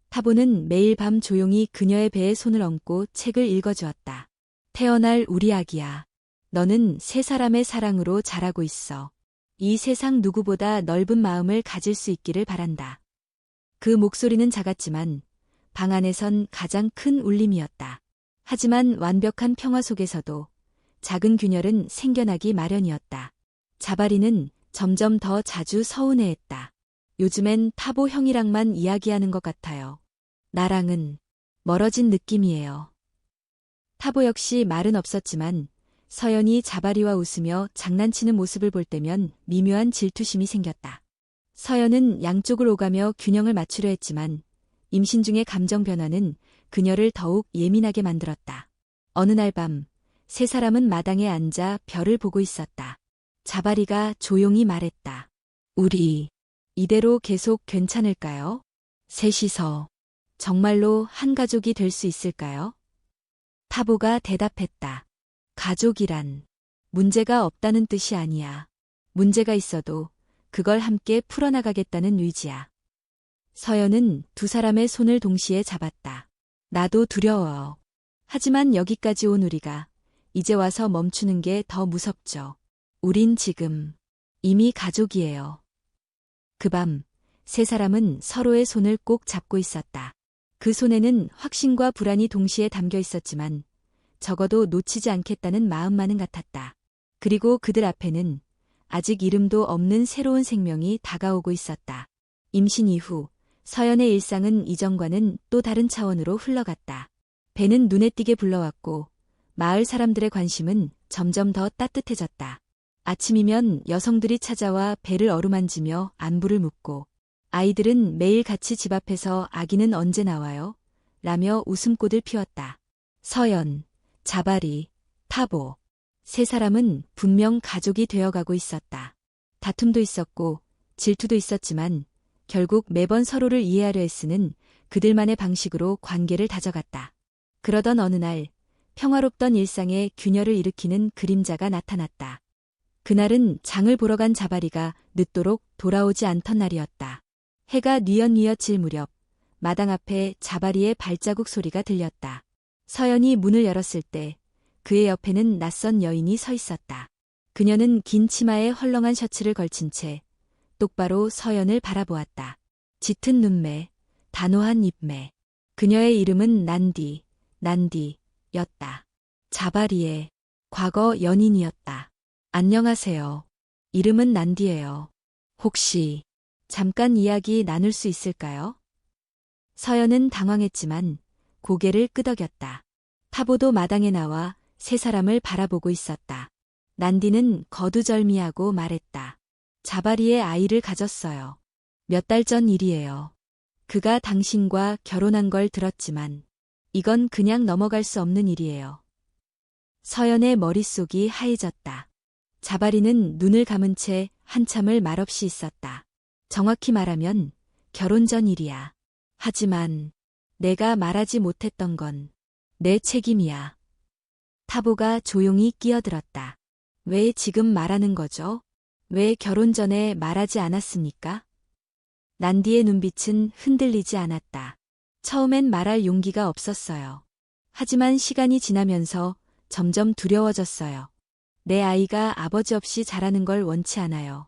[SPEAKER 1] 타보는 매일 밤 조용히 그녀의 배에 손을 얹고 책을 읽어주었다. 태어날 우리 아기야. 너는 세 사람의 사랑으로 자라고 있어. 이 세상 누구보다 넓은 마음을 가질 수 있기를 바란다. 그 목소리는 작았지만 방 안에선 가장 큰 울림이었다. 하지만 완벽한 평화 속에서도 작은 균열은 생겨나기 마련이었다. 자바리는 점점 더 자주 서운해했다. 요즘엔 타보 형이랑만 이야기하는 것 같아요. 나랑은 멀어진 느낌이에요. 타보 역시 말은 없었지만 서연이 자바리와 웃으며 장난치는 모습을 볼 때면 미묘한 질투심이 생겼다. 서연은 양쪽을 오가며 균형을 맞추려 했지만 임신 중의 감정 변화는 그녀를 더욱 예민하게 만들었다. 어느 날 밤, 세 사람은 마당에 앉아 별을 보고 있었다. 자바리가 조용히 말했다. 우리 이대로 계속 괜찮을까요? 셋이서 정말로 한 가족이 될 수 있을까요? 타보가 대답했다. 가족이란 문제가 없다는 뜻이 아니야. 문제가 있어도 그걸 함께 풀어나가겠다는 의지야. 서연은 두 사람의 손을 동시에 잡았다. 나도 두려워. 하지만 여기까지 온 우리가 이제 와서 멈추는 게 더 무섭죠. 우린 지금 이미 가족이에요. 그 밤, 세 사람은 서로의 손을 꼭 잡고 있었다. 그 손에는 확신과 불안이 동시에 담겨 있었지만 적어도 놓치지 않겠다는 마음만은 같았다. 그리고 그들 앞에는 아직 이름도 없는 새로운 생명이 다가오고 있었다. 임신 이후 서연의 일상은 이전과는 또 다른 차원으로 흘러갔다. 배는 눈에 띄게 불러왔고 마을 사람들의 관심은 점점 더 따뜻해졌다. 아침이면 여성들이 찾아와 배를 어루만지며 안부를 묻고 아이들은 매일 같이 집 앞에서 아기는 언제 나와요? 라며 웃음꽃을 피웠다. 서연, 자바리, 타보. 세 사람은 분명 가족이 되어가고 있었다. 다툼도 있었고 질투도 있었지만 결국 매번 서로를 이해하려 애쓰는 그들만의 방식으로 관계를 다져갔다. 그러던 어느 날 평화롭던 일상에 균열을 일으키는 그림자가 나타났다. 그날은 장을 보러 간 자바리가 늦도록 돌아오지 않던 날이었다. 해가 뉘엿뉘엿 질 무렵 마당 앞에 자바리의 발자국 소리가 들렸다. 서연이 문을 열었을 때 그의 옆에는 낯선 여인이 서 있었다. 그녀는 긴 치마에 헐렁한 셔츠를 걸친 채 똑바로 서연을 바라보았다. 짙은 눈매, 단호한 입매. 그녀의 이름은 난디였다. 자바리의 과거 연인이었다. 안녕하세요. 이름은 난디예요. 혹시 잠깐 이야기 나눌 수 있을까요? 서연은 당황했지만 고개를 끄덕였다. 타보도 마당에 나와 세 사람을 바라보고 있었다. 난디는 거두절미하고 말했다. 자바리의 아이를 가졌어요. 몇 달 전 일이에요. 그가 당신과 결혼한 걸 들었지만 이건 그냥 넘어갈 수 없는 일이에요. 서연의 머릿속이 하얘졌다. 자바리는 눈을 감은 채 한참을 말없이 있었다. 정확히 말하면 결혼 전 일이야. 하지만 내가 말하지 못했던 건 내 책임이야. 타보가 조용히 끼어들었다. 왜 지금 말하는 거죠? 왜 결혼 전에 말하지 않았습니까? 난디의 눈빛은 흔들리지 않았다. 처음엔 말할 용기가 없었어요. 하지만 시간이 지나면서 점점 두려워졌어요. 내 아이가 아버지 없이 자라는 걸 원치 않아요.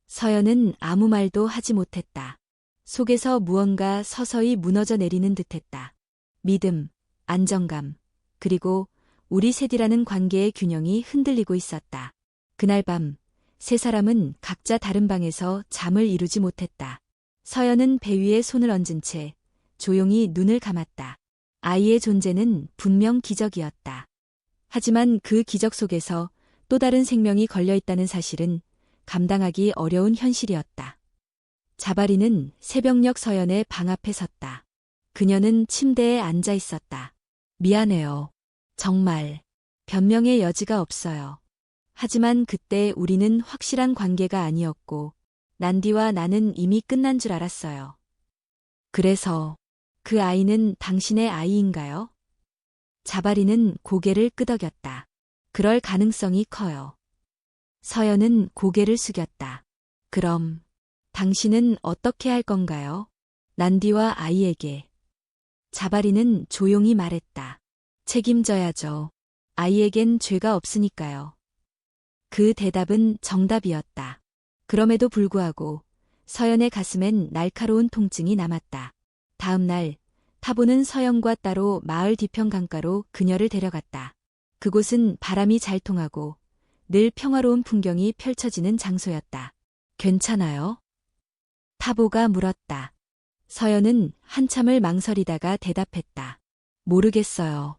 [SPEAKER 1] 서연은 아무 말도 하지 못했다. 속에서 무언가 서서히 무너져 내리는 듯했다. 믿음, 안정감, 그리고 우리 셋이라는 관계의 균형이 흔들리고 있었다. 그날 밤, 세 사람은 각자 다른 방에서 잠을 이루지 못했다. 서연은 배 위에 손을 얹은 채 조용히 눈을 감았다. 아이의 존재는 분명 기적이었다. 하지만 그 기적 속에서 또 다른 생명이 걸려있다는 사실은 감당하기 어려운 현실이었다. 자바리는 새벽녘 서연의 방 앞에 섰다. 그녀는 침대에 앉아 있었다. 미안해요. 정말 변명의 여지가 없어요. 하지만 그때 우리는 확실한 관계가 아니었고 난디와 나는 이미 끝난 줄 알았어요. 그래서 그 아이는 당신의 아이인가요? 자바리는 고개를 끄덕였다. 그럴 가능성이 커요. 서연은 고개를 숙였다. 그럼 당신은 어떻게 할 건가요? 난디와 아이에게. 자바리는 조용히 말했다. 책임져야죠. 아이에겐 죄가 없으니까요. 그 대답은 정답이었다. 그럼에도 불구하고 서연의 가슴엔 날카로운 통증이 남았다. 다음 날 타보는 서연과 따로 마을 뒤편 강가로 그녀를 데려갔다. 그곳은 바람이 잘 통하고 늘 평화로운 풍경이 펼쳐지는 장소였다. 괜찮아요? 타보가 물었다. 서연은 한참을 망설이다가 대답했다. 모르겠어요.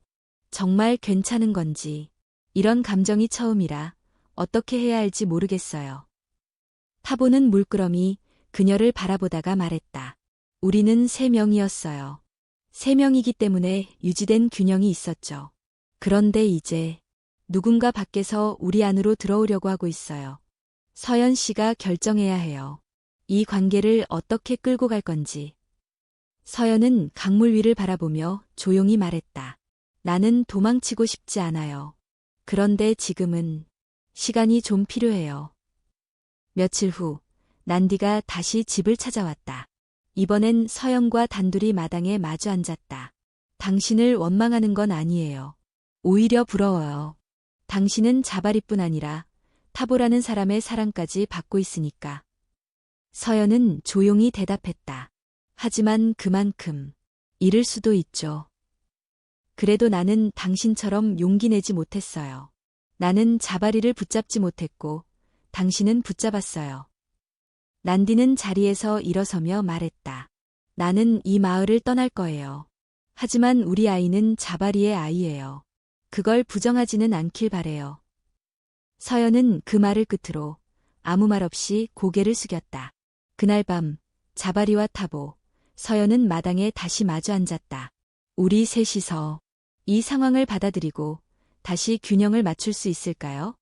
[SPEAKER 1] 정말 괜찮은 건지. 이런 감정이 처음이라 어떻게 해야 할지 모르겠어요. 타보는 물끄러미 그녀를 바라보다가 말했다. 우리는 3명이었어요. 3명이기 때문에 유지된 균형이 있었죠. 그런데 이제 누군가 밖에서 우리 안으로 들어오려고 하고 있어요. 서연 씨가 결정해야 해요. 이 관계를 어떻게 끌고 갈 건지. 서연은 강물 위를 바라보며 조용히 말했다. 나는 도망치고 싶지 않아요. 그런데 지금은 시간이 좀 필요해요. 며칠 후 난디가 다시 집을 찾아왔다. 이번엔 서연과 단둘이 마당에 마주 앉았다. 당신을 원망하는 건 아니에요. 오히려 부러워요. 당신은 자바리뿐 아니라 타보라는 사람의 사랑까지 받고 있으니까. 서연은 조용히 대답했다. 하지만 그만큼 잃을 수도 있죠. 그래도 나는 당신처럼 용기 내지 못했어요. 나는 자바리를 붙잡지 못했고 당신은 붙잡았어요. 난디는 자리에서 일어서며 말했다. 나는 이 마을을 떠날 거예요. 하지만 우리 아이는 자바리의 아이예요. 그걸 부정하지는 않길 바래요. 서연은 그 말을 끝으로 아무 말 없이 고개를 숙였다. 그날 밤 자바리와 타보, 서연은 마당에 다시 마주 앉았다. 우리 셋이서 이 상황을 받아들이고 다시 균형을 맞출 수 있을까요?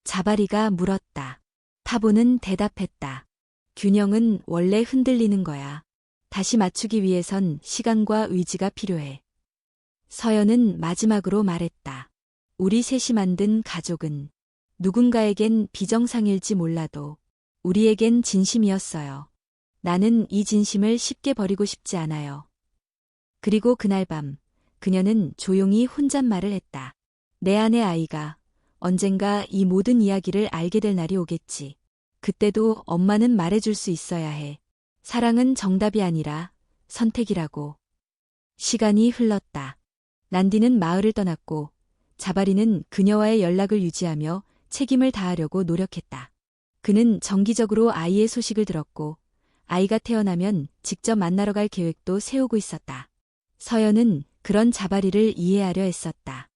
[SPEAKER 1] 자바리가 물었다. 타보는 대답했다. 균형은 원래 흔들리는 거야. 다시 맞추기 위해선 시간과 의지가 필요해. 서연은 마지막으로 말했다. 우리 셋이 만든 가족은 누군가에겐 비정상일지 몰라도 우리에겐 진심이었어요. 나는 이 진심을 쉽게 버리고 싶지 않아요. 그리고 그날 밤 그녀는 조용히 혼잣말을 했다. 내 안의 아이가 언젠가 이 모든 이야기를 알게 될 날이 오겠지. 그때도 엄마는 말해줄 수 있어야 해. 사랑은 정답이 아니라 선택이라고. 시간이 흘렀다. 난디는 마을을 떠났고 자바리는 그녀와의 연락을 유지하며 책임을 다하려고 노력했다. 그는 정기적으로 아이의 소식을 들었고 아이가 태어나면 직접 만나러 갈 계획도 세우고 있었다. 서연은 그런 자바리를 이해하려 했었다.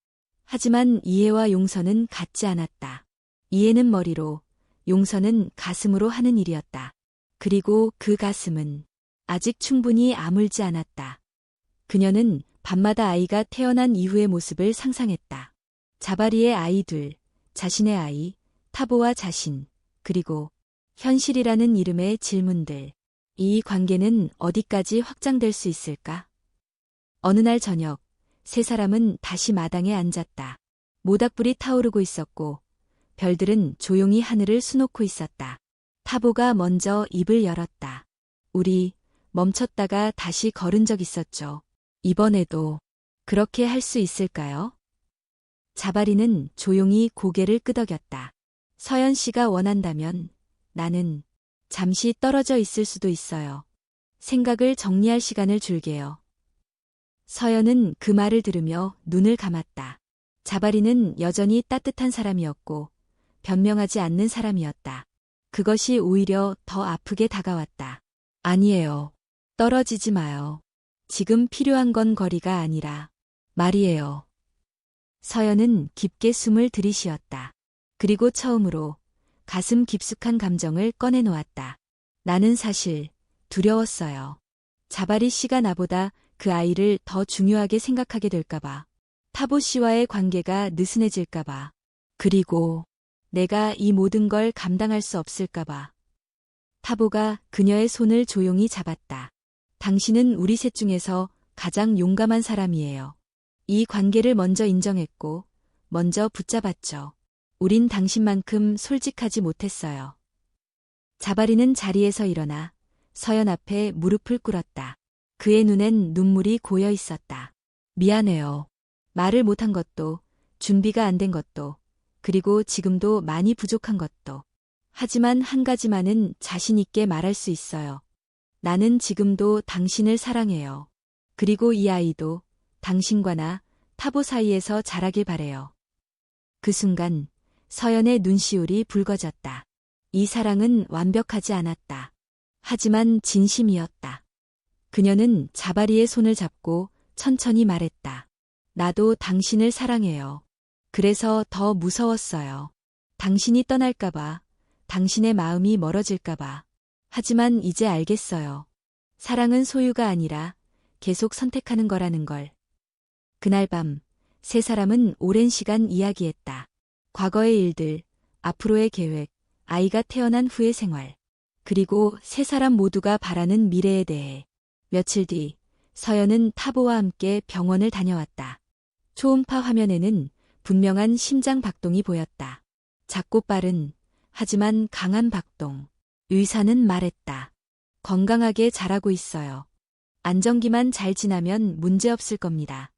[SPEAKER 1] 하지만 이해와 용서는 같지 않았다. 이해는 머리로, 용서는 가슴으로 하는 일이었다. 그리고 그 가슴은 아직 충분히 아물지 않았다. 그녀는 밤마다 아이가 태어난 이후의 모습을 상상했다. 자바리의 아이 둘, 자신의 아이, 타보와 자신, 그리고 현실이라는 이름의 질문들. 이 관계는 어디까지 확장될 수 있을까? 어느 날 저녁, 세 사람은 다시 마당에 앉았다. 모닥불이 타오르고 있었고 별들은 조용히 하늘을 수놓고 있었다. 타보가 먼저 입을 열었다. 우리 멈췄다가 다시 걸은 적 있었죠. 이번에도 그렇게 할 수 있을까요? 자바리는 조용히 고개를 끄덕였다. 서연 씨가 원한다면 나는 잠시 떨어져 있을 수도 있어요. 생각을 정리할 시간을 줄게요. 서연은 그 말을 들으며 눈을 감았다. 자바리는 여전히 따뜻한 사람이었고 변명하지 않는 사람이었다. 그것이 오히려 더 아프게 다가왔다. 아니에요. 떨어지지 마요. 지금 필요한 건 거리가 아니라 말이에요. 서연은 깊게 숨을 들이쉬었다. 그리고 처음으로 가슴 깊숙한 감정을 꺼내놓았다. 나는 사실 두려웠어요. 자바리 씨가 나보다 그 아이를 더 중요하게 생각하게 될까봐. 타보 씨와의 관계가 느슨해질까봐. 그리고 내가 이 모든 걸 감당할 수 없을까봐. 타보가 그녀의 손을 조용히 잡았다. 당신은 우리 셋 중에서 가장 용감한 사람이에요. 이 관계를 먼저 인정했고 먼저 붙잡았죠. 우린 당신만큼 솔직하지 못했어요. 자바리는 자리에서 일어나 서연 앞에 무릎을 꿇었다. 그의 눈엔 눈물이 고여 있었다. 미안해요. 말을 못한 것도, 준비가 안 된 것도, 그리고 지금도 많이 부족한 것도. 하지만 한 가지만은 자신 있게 말할 수 있어요. 나는 지금도 당신을 사랑해요. 그리고 이 아이도 당신과 나 타보 사이에서 자라길 바래요. 그 순간 서연의 눈시울이 붉어졌다. 이 사랑은 완벽하지 않았다. 하지만 진심이었다. 그녀는 자바리의 손을 잡고 천천히 말했다. 나도 당신을 사랑해요. 그래서 더 무서웠어요. 당신이 떠날까봐, 당신의 마음이 멀어질까봐. 하지만 이제 알겠어요. 사랑은 소유가 아니라 계속 선택하는 거라는 걸. 그날 밤, 세 사람은 오랜 시간 이야기했다. 과거의 일들, 앞으로의 계획, 아이가 태어난 후의 생활, 그리고 세 사람 모두가 바라는 미래에 대해. 며칠 뒤, 서연은 타보와 함께 병원을 다녀왔다. 초음파 화면에는 분명한 심장 박동이 보였다. 작고 빠른, 하지만 강한 박동. 의사는 말했다. 건강하게 자라고 있어요. 안정기만 잘 지나면 문제없을 겁니다.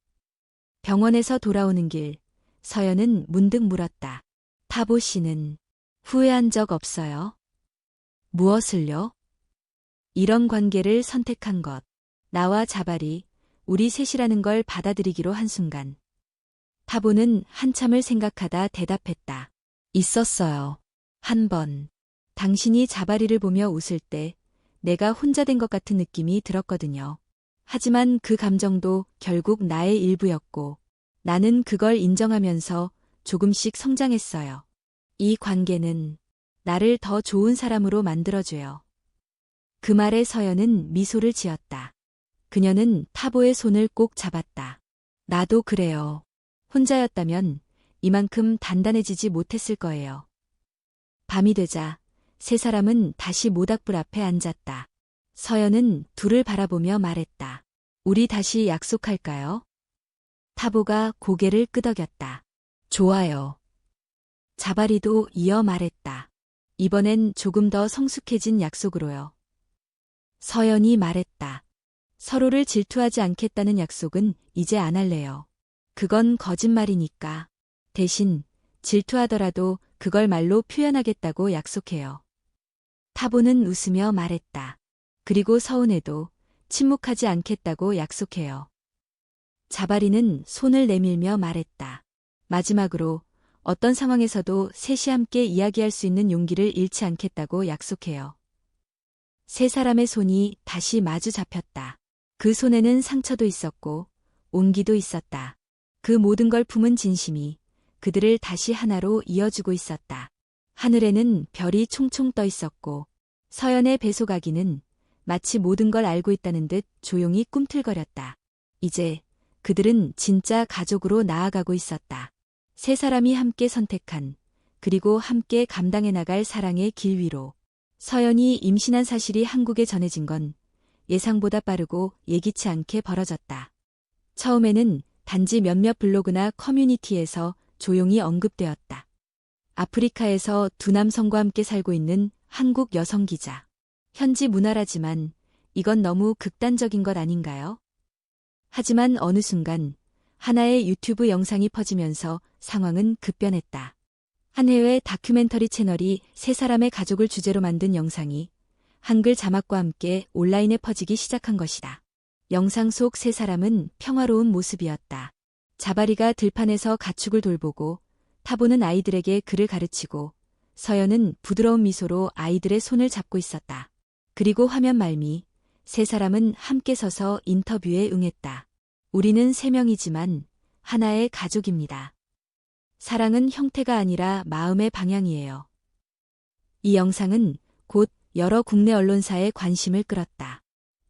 [SPEAKER 1] 병원에서 돌아오는 길, 서연은 문득 물었다. 타보 씨는 후회한 적 없어요? 무엇을요? 이런 관계를 선택한 것. 나와 자발이, 우리 셋이라는 걸 받아들이기로 한 순간. 타보는 한참을 생각하다 대답했다. 있었어요. 한 번. 당신이 자바리를 보며 웃을 때 내가 혼자 된 것 같은 느낌이 들었거든요. 하지만 그 감정도 결국 나의 일부였고 나는 그걸 인정하면서 조금씩 성장했어요. 이 관계는 나를 더 좋은 사람으로 만들어줘요. 그 말에 서연은 미소를 지었다. 그녀는 타보의 손을 꼭 잡았다. 나도 그래요. 혼자였다면 이만큼 단단해지지 못했을 거예요. 밤이 되자 세 사람은 다시 모닥불 앞에 앉았다. 서연은 둘을 바라보며 말했다. 우리 다시 약속할까요? 타보가 고개를 끄덕였다. 좋아요. 자바리도 이어 말했다. 이번엔 조금 더 성숙해진 약속으로요. 서연이 말했다. 서로를 질투하지 않겠다는 약속은 이제 안 할래요. 그건 거짓말이니까. 대신 질투하더라도 그걸 말로 표현하겠다고 약속해요. 타보는 웃으며 말했다. 그리고 서운해도 침묵하지 않겠다고 약속해요. 자바리는 손을 내밀며 말했다. 마지막으로 어떤 상황에서도 셋이 함께 이야기할 수 있는 용기를 잃지 않겠다고 약속해요. 세 사람의 손이 다시 마주 잡혔다. 그 손에는 상처도 있었고 온기도 있었다. 그 모든 걸 품은 진심이 그들을 다시 하나로 이어주고 있었다. 하늘에는 별이 총총 떠 있었고 서연의 배속아기는 마치 모든 걸 알고 있다는 듯 조용히 꿈틀거렸다. 이제 그들은 진짜 가족으로 나아가고 있었다. 세 사람이 함께 선택한, 그리고 함께 감당해 나갈 사랑의 길 위로. 서연이 임신한 사실이 한국에 전해진 건 예상보다 빠르고 예기치 않게 벌어졌다. 처음에는 단지 몇몇 블로그나 커뮤니티에서 조용히 언급되었다. 아프리카에서 두 남성과 함께 살고 있는 한국 여성 기자. 현지 문화라지만 이건 너무 극단적인 것 아닌가요? 하지만 어느 순간 하나의 유튜브 영상이 퍼지면서 상황은 급변했다. 한 해외 다큐멘터리 채널이 세 사람의 가족을 주제로 만든 영상이 한글 자막과 함께 온라인에 퍼지기 시작한 것이다. 영상 속 세 사람은 평화로운 모습이었다. 자바리가 들판에서 가축을 돌보고 타보는 아이들에게 글을 가르치고 서연은 부드러운 미소로 아이들의 손을 잡고 있었다. 그리고 화면 말미 세 사람은 함께 서서 인터뷰에 응했다. 우리는 세 명이지만 하나의 가족입니다. 사랑은 형태가 아니라 마음의 방향이에요. 이 영상은 곧 여러 국내 언론사의 관심을 끌었다.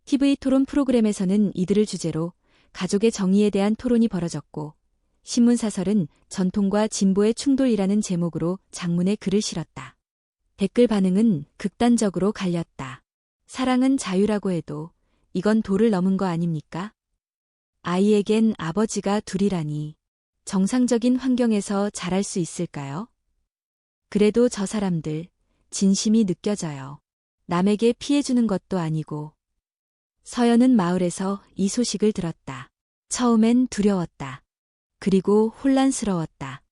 [SPEAKER 1] TV 토론 프로그램에서는 이들을 주제로 가족의 정의에 대한 토론이 벌어졌고 신문사설은 전통과 진보의 충돌이라는 제목으로 장문에 글을 실었다. 댓글 반응은 극단적으로 갈렸다. 사랑은 자유라고 해도 이건 도를 넘은 거 아닙니까? 아이에겐 아버지가 둘이라니 정상적인 환경에서 자랄 수 있을까요? 그래도 저 사람들 진심이 느껴져요. 남에게 피해주는 것도 아니고. 서연은 마을에서 이 소식을 들었다. 처음엔 두려웠다. 그리고 혼란스러웠다.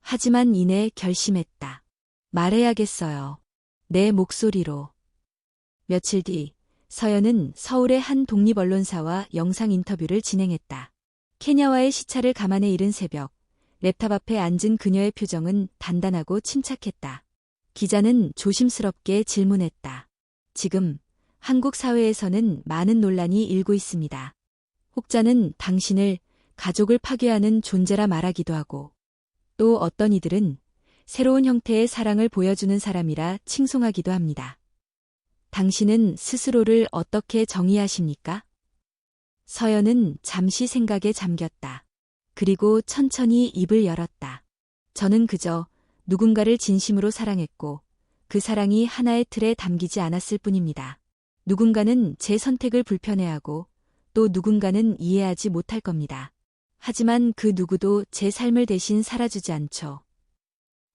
[SPEAKER 1] 하지만 이내 결심했다. 말해야겠어요. 내 목소리로. 며칠 뒤 서연은 서울의 한 독립언론사와 영상 인터뷰를 진행했다. 케냐와의 시차를 감안해 이른 새벽, 랩탑 앞에 앉은 그녀의 표정은 단단하고 침착했다. 기자는 조심스럽게 질문했다. 지금 한국 사회에서는 많은 논란이 일고 있습니다. 혹자는 당신을 가족을 파괴하는 존재라 말하기도 하고, 또 어떤 이들은 새로운 형태의 사랑을 보여주는 사람이라 칭송하기도 합니다. 당신은 스스로를 어떻게 정의하십니까? 서연은 잠시 생각에 잠겼다. 그리고 천천히 입을 열었다. 저는 그저 누군가를 진심으로 사랑했고 그 사랑이 하나의 틀에 담기지 않았을 뿐입니다. 누군가는 제 선택을 불편해하고 또 누군가는 이해하지 못할 겁니다. 하지만 그 누구도 제 삶을 대신 살아주지 않죠.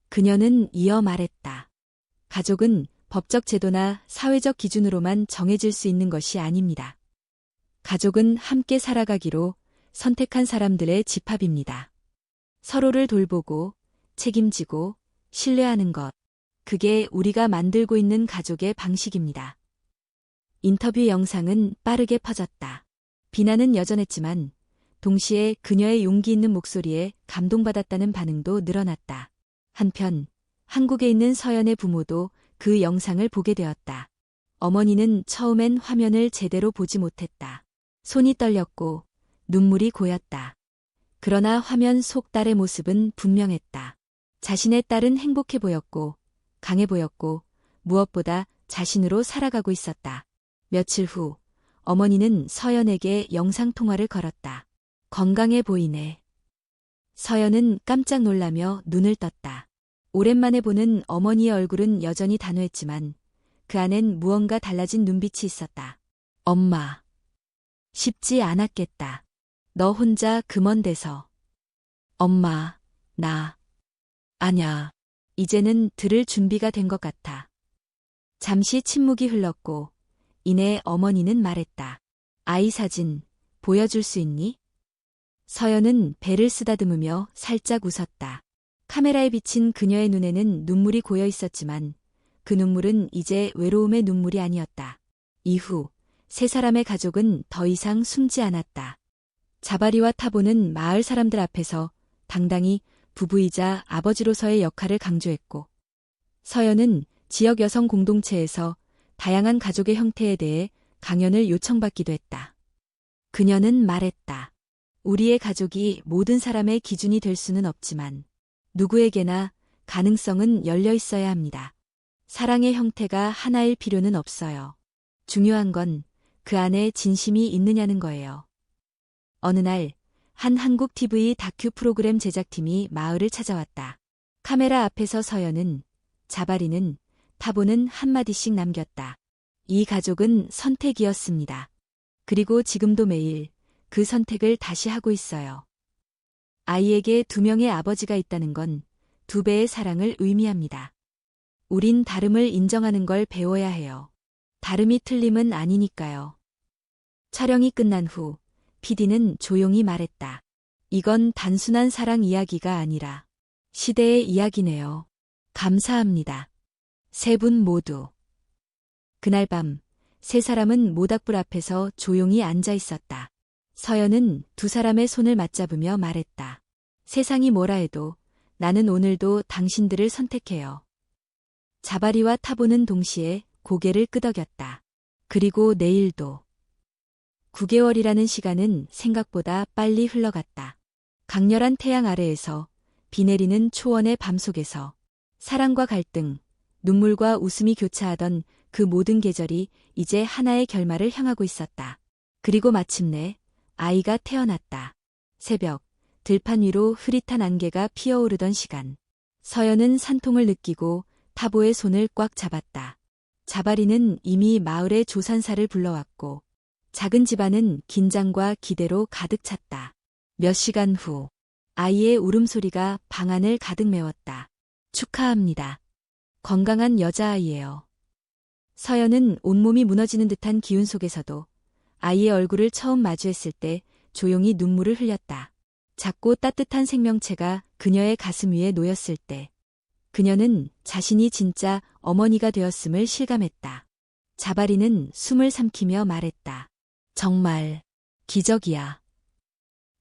[SPEAKER 1] 그녀는 이어 말했다. 가족은 법적 제도나 사회적 기준으로만 정해질 수 있는 것이 아닙니다. 가족은 함께 살아가기로 선택한 사람들의 집합입니다. 서로를 돌보고 책임지고 신뢰하는 것, 그게 우리가 만들고 있는 가족의 방식입니다. 인터뷰 영상은 빠르게 퍼졌다. 비난은 여전했지만 동시에 그녀의 용기 있는 목소리에 감동받았다는 반응도 늘어났다. 한편 한국에 있는 서연의 부모도 그 영상을 보게 되었다. 어머니는 처음엔 화면을 제대로 보지 못했다. 손이 떨렸고 눈물이 고였다. 그러나 화면 속 딸의 모습은 분명했다. 자신의 딸은 행복해 보였고 강해 보였고 무엇보다 자신으로 살아가고 있었다. 며칠 후 어머니는 서연에게 영상통화를 걸었다. 건강해 보이네. 서연은 깜짝 놀라며 눈을 떴다. 오랜만에 보는 어머니의 얼굴은 여전히 단호했지만 그 안엔 무언가 달라진 눈빛이 있었다. 엄마. 쉽지 않았겠다. 너 혼자 그 먼 데서. 엄마, 아냐. 이제는 들을 준비가 된 것 같아. 잠시 침묵이 흘렀고 이내 어머니는 말했다. 아이 사진 보여줄 수 있니? 서연은 배를 쓰다듬으며 살짝 웃었다. 카메라에 비친 그녀의 눈에는 눈물이 고여 있었지만 그 눈물은 이제 외로움의 눈물이 아니었다. 이후 세 사람의 가족은 더 이상 숨지 않았다. 자바리와 타보는 마을 사람들 앞에서 당당히 부부이자 아버지로서의 역할을 강조했고 서연은 지역 여성 공동체에서 다양한 가족의 형태에 대해 강연을 요청받기도 했다. 그녀는 말했다. 우리의 가족이 모든 사람의 기준이 될 수는 없지만 누구에게나 가능성은 열려 있어야 합니다. 사랑의 형태가 하나일 필요는 없어요. 중요한 건 그 안에 진심이 있느냐는 거예요. 어느 날 한 한국 TV 다큐 프로그램 제작팀이 마을을 찾아왔다. 카메라 앞에서 서연은, 자바리는, 타보는 한마디씩 남겼다. 이 가족은 선택이었습니다. 그리고 지금도 매일 그 선택을 다시 하고 있어요. 아이에게 2명의 아버지가 있다는 건 2배의 사랑을 의미합니다. 우린 다름을 인정하는 걸 배워야 해요. 다름이 틀림은 아니니까요. 촬영이 끝난 후 PD는 조용히 말했다. 이건 단순한 사랑 이야기가 아니라 시대의 이야기네요. 감사합니다. 세 분 모두. 그날 밤 세 사람은 모닥불 앞에서 조용히 앉아 있었다. 서연은 두 사람의 손을 맞잡으며 말했다. 세상이 뭐라 해도 나는 오늘도 당신들을 선택해요. 자바리와 타보는 동시에 고개를 끄덕였다. 그리고 내일도. 9개월이라는 시간은 생각보다 빨리 흘러갔다. 강렬한 태양 아래에서 비 내리는 초원의 밤 속에서 사랑과 갈등, 눈물과 웃음이 교차하던 그 모든 계절이 이제 하나의 결말을 향하고 있었다. 그리고 마침내 아이가 태어났다. 새벽, 들판 위로 흐릿한 안개가 피어오르던 시간. 서연은 산통을 느끼고 타보의 손을 꽉 잡았다. 자바리는 이미 마을의 조산사를 불러왔고 작은 집안은 긴장과 기대로 가득 찼다. 몇 시간 후 아이의 울음소리가 방 안을 가득 메웠다. 축하합니다. 건강한 여자아이예요. 서연은 온몸이 무너지는 듯한 기운 속에서도 아이의 얼굴을 처음 마주했을 때 조용히 눈물을 흘렸다. 작고 따뜻한 생명체가 그녀의 가슴 위에 놓였을 때 그녀는 자신이 진짜 어머니가 되었음을 실감했다. 자바리는 숨을 삼키며 말했다. 정말 기적이야.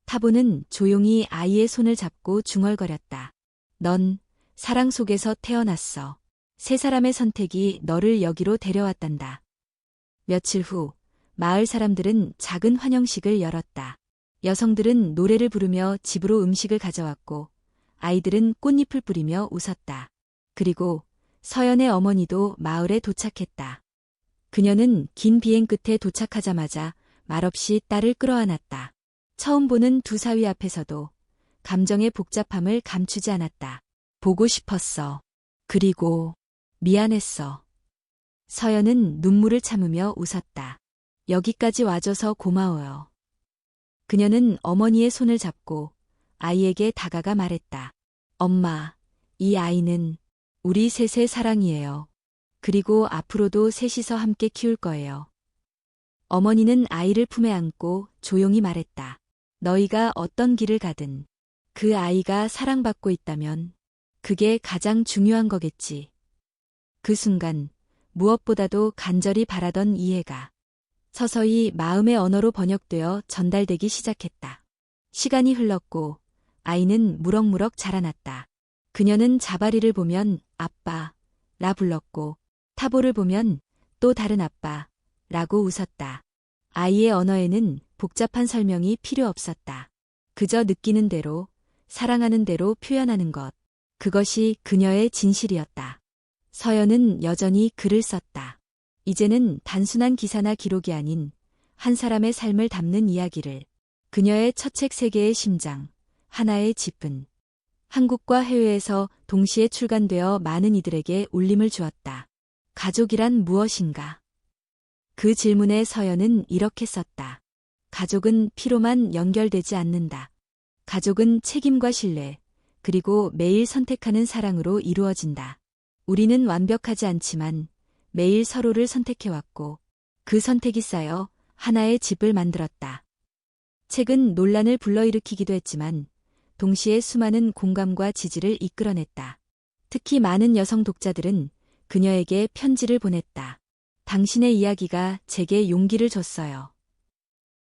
[SPEAKER 1] 타보는 조용히 아이의 손을 잡고 중얼거렸다. 넌 사랑 속에서 태어났어. 세 사람의 선택이 너를 여기로 데려왔단다. 며칠 후 마을 사람들은 작은 환영식을 열었다. 여성들은 노래를 부르며 집으로 음식을 가져왔고 아이들은 꽃잎을 뿌리며 웃었다. 그리고 서연의 어머니도 마을에 도착했다. 그녀는 긴 비행 끝에 도착하자마자 말없이 딸을 끌어안았다. 처음 보는 두 사위 앞에서도 감정의 복잡함을 감추지 않았다. 보고 싶었어. 그리고 미안했어. 서연은 눈물을 참으며 웃었다. 여기까지 와줘서 고마워요. 그녀는 어머니의 손을 잡고 아이에게 다가가 말했다. 엄마, 이 아이는 우리 셋의 사랑이에요. 그리고 앞으로도 셋이서 함께 키울 거예요. 어머니는 아이를 품에 안고 조용히 말했다. 너희가 어떤 길을 가든 그 아이가 사랑받고 있다면 그게 가장 중요한 거겠지. 그 순간 무엇보다도 간절히 바라던 이해가 서서히 마음의 언어로 번역되어 전달되기 시작했다. 시간이 흘렀고 아이는 무럭무럭 자라났다. 그녀는 자바리를 보면 아빠, 라 불렀고 타보를 보면 또 다른 아빠, 라고 웃었다. 아이의 언어에는 복잡한 설명이 필요 없었다. 그저 느끼는 대로, 사랑하는 대로 표현하는 것. 그것이 그녀의 진실이었다. 서연은 여전히 글을 썼다. 이제는 단순한 기사나 기록이 아닌 한 사람의 삶을 담는 이야기를. 그녀의 첫 책 세계의 심장, 하나의 집은 한국과 해외에서 동시에 출간되어 많은 이들에게 울림을 주었다. 가족이란 무엇인가? 그 질문에 서연은 이렇게 썼다. 가족은 피로만 연결되지 않는다. 가족은 책임과 신뢰, 그리고 매일 선택하는 사랑으로 이루어진다. 우리는 완벽하지 않지만 매일 서로를 선택해왔고 그 선택이 쌓여 하나의 집을 만들었다. 책은 논란을 불러일으키기도 했지만 동시에 수많은 공감과 지지를 이끌어냈다. 특히 많은 여성 독자들은 그녀에게 편지를 보냈다. 당신의 이야기가 제게 용기를 줬어요.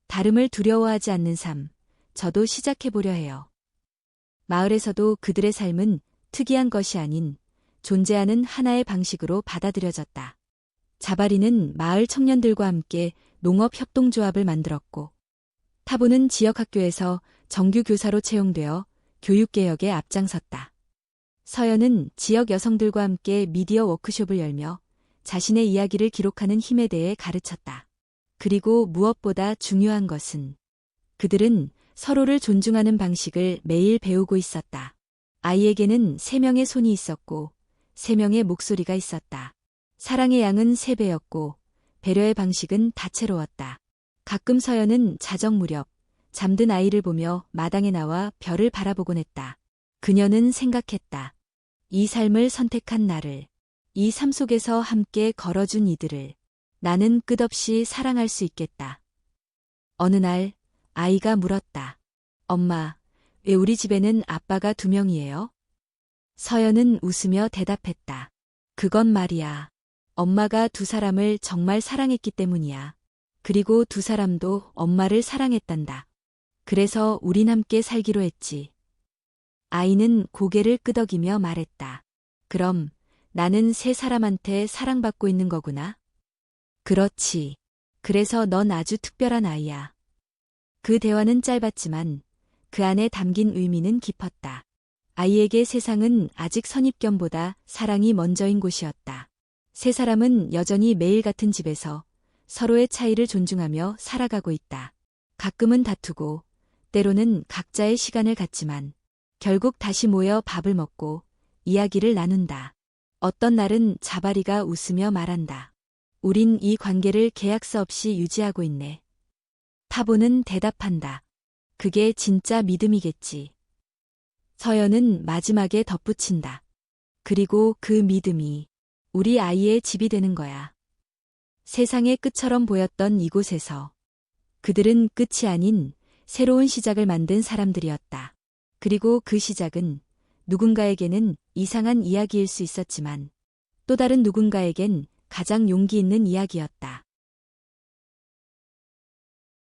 [SPEAKER 1] 다름을 두려워하지 않는 삶, 저도 시작해보려 해요. 마을에서도 그들의 삶은 특이한 것이 아닌 존재하는 하나의 방식으로 받아들여졌다. 자바리는 마을 청년들과 함께 농업협동조합을 만들었고 타보는 지역학교에서 정규 교사로 채용되어 교육개혁에 앞장섰다. 서연은 지역 여성들과 함께 미디어 워크숍을 열며 자신의 이야기를 기록하는 힘에 대해 가르쳤다. 그리고 무엇보다 중요한 것은 그들은 서로를 존중하는 방식을 매일 배우고 있었다. 아이에게는 3명의 손이 있었고 3명의 목소리가 있었다. 사랑의 양은 3배였고 배려의 방식은 다채로웠다. 가끔 서연은 자정 무렵 잠든 아이를 보며 마당에 나와 별을 바라보곤 했다. 그녀는 생각했다. 이 삶을 선택한 나를, 이 삶 속에서 함께 걸어준 이들을 나는 끝없이 사랑할 수 있겠다. 어느 날 아이가 물었다. 엄마, 왜 우리 집에는 아빠가 2명이에요? 서연은 웃으며 대답했다. 그건 말이야. 엄마가 2사람을 정말 사랑했기 때문이야. 그리고 2사람도 엄마를 사랑했단다. 그래서 우린 함께 살기로 했지. 아이는 고개를 끄덕이며 말했다. 그럼 나는 3사람한테 사랑받고 있는 거구나? 그렇지. 그래서 넌 아주 특별한 아이야. 그 대화는 짧았지만 그 안에 담긴 의미는 깊었다. 아이에게 세상은 아직 선입견보다 사랑이 먼저인 곳이었다. 3사람은 여전히 매일 같은 집에서 서로의 차이를 존중하며 살아가고 있다. 가끔은 다투고 때로는 각자의 시간을 갖지만 결국 다시 모여 밥을 먹고 이야기를 나눈다. 어떤 날은 자바리가 웃으며 말한다. 우린 이 관계를 계약서 없이 유지하고 있네. 타보는 대답한다. 그게 진짜 믿음이겠지. 서연은 마지막에 덧붙인다. 그리고 그 믿음이 우리 아이의 집이 되는 거야. 세상의 끝처럼 보였던 이곳에서 그들은 끝이 아닌 새로운 시작을 만든 사람들이었다. 그리고 그 시작은 누군가에게는 이상한 이야기일 수 있었지만 또 다른 누군가에겐 가장 용기 있는 이야기였다.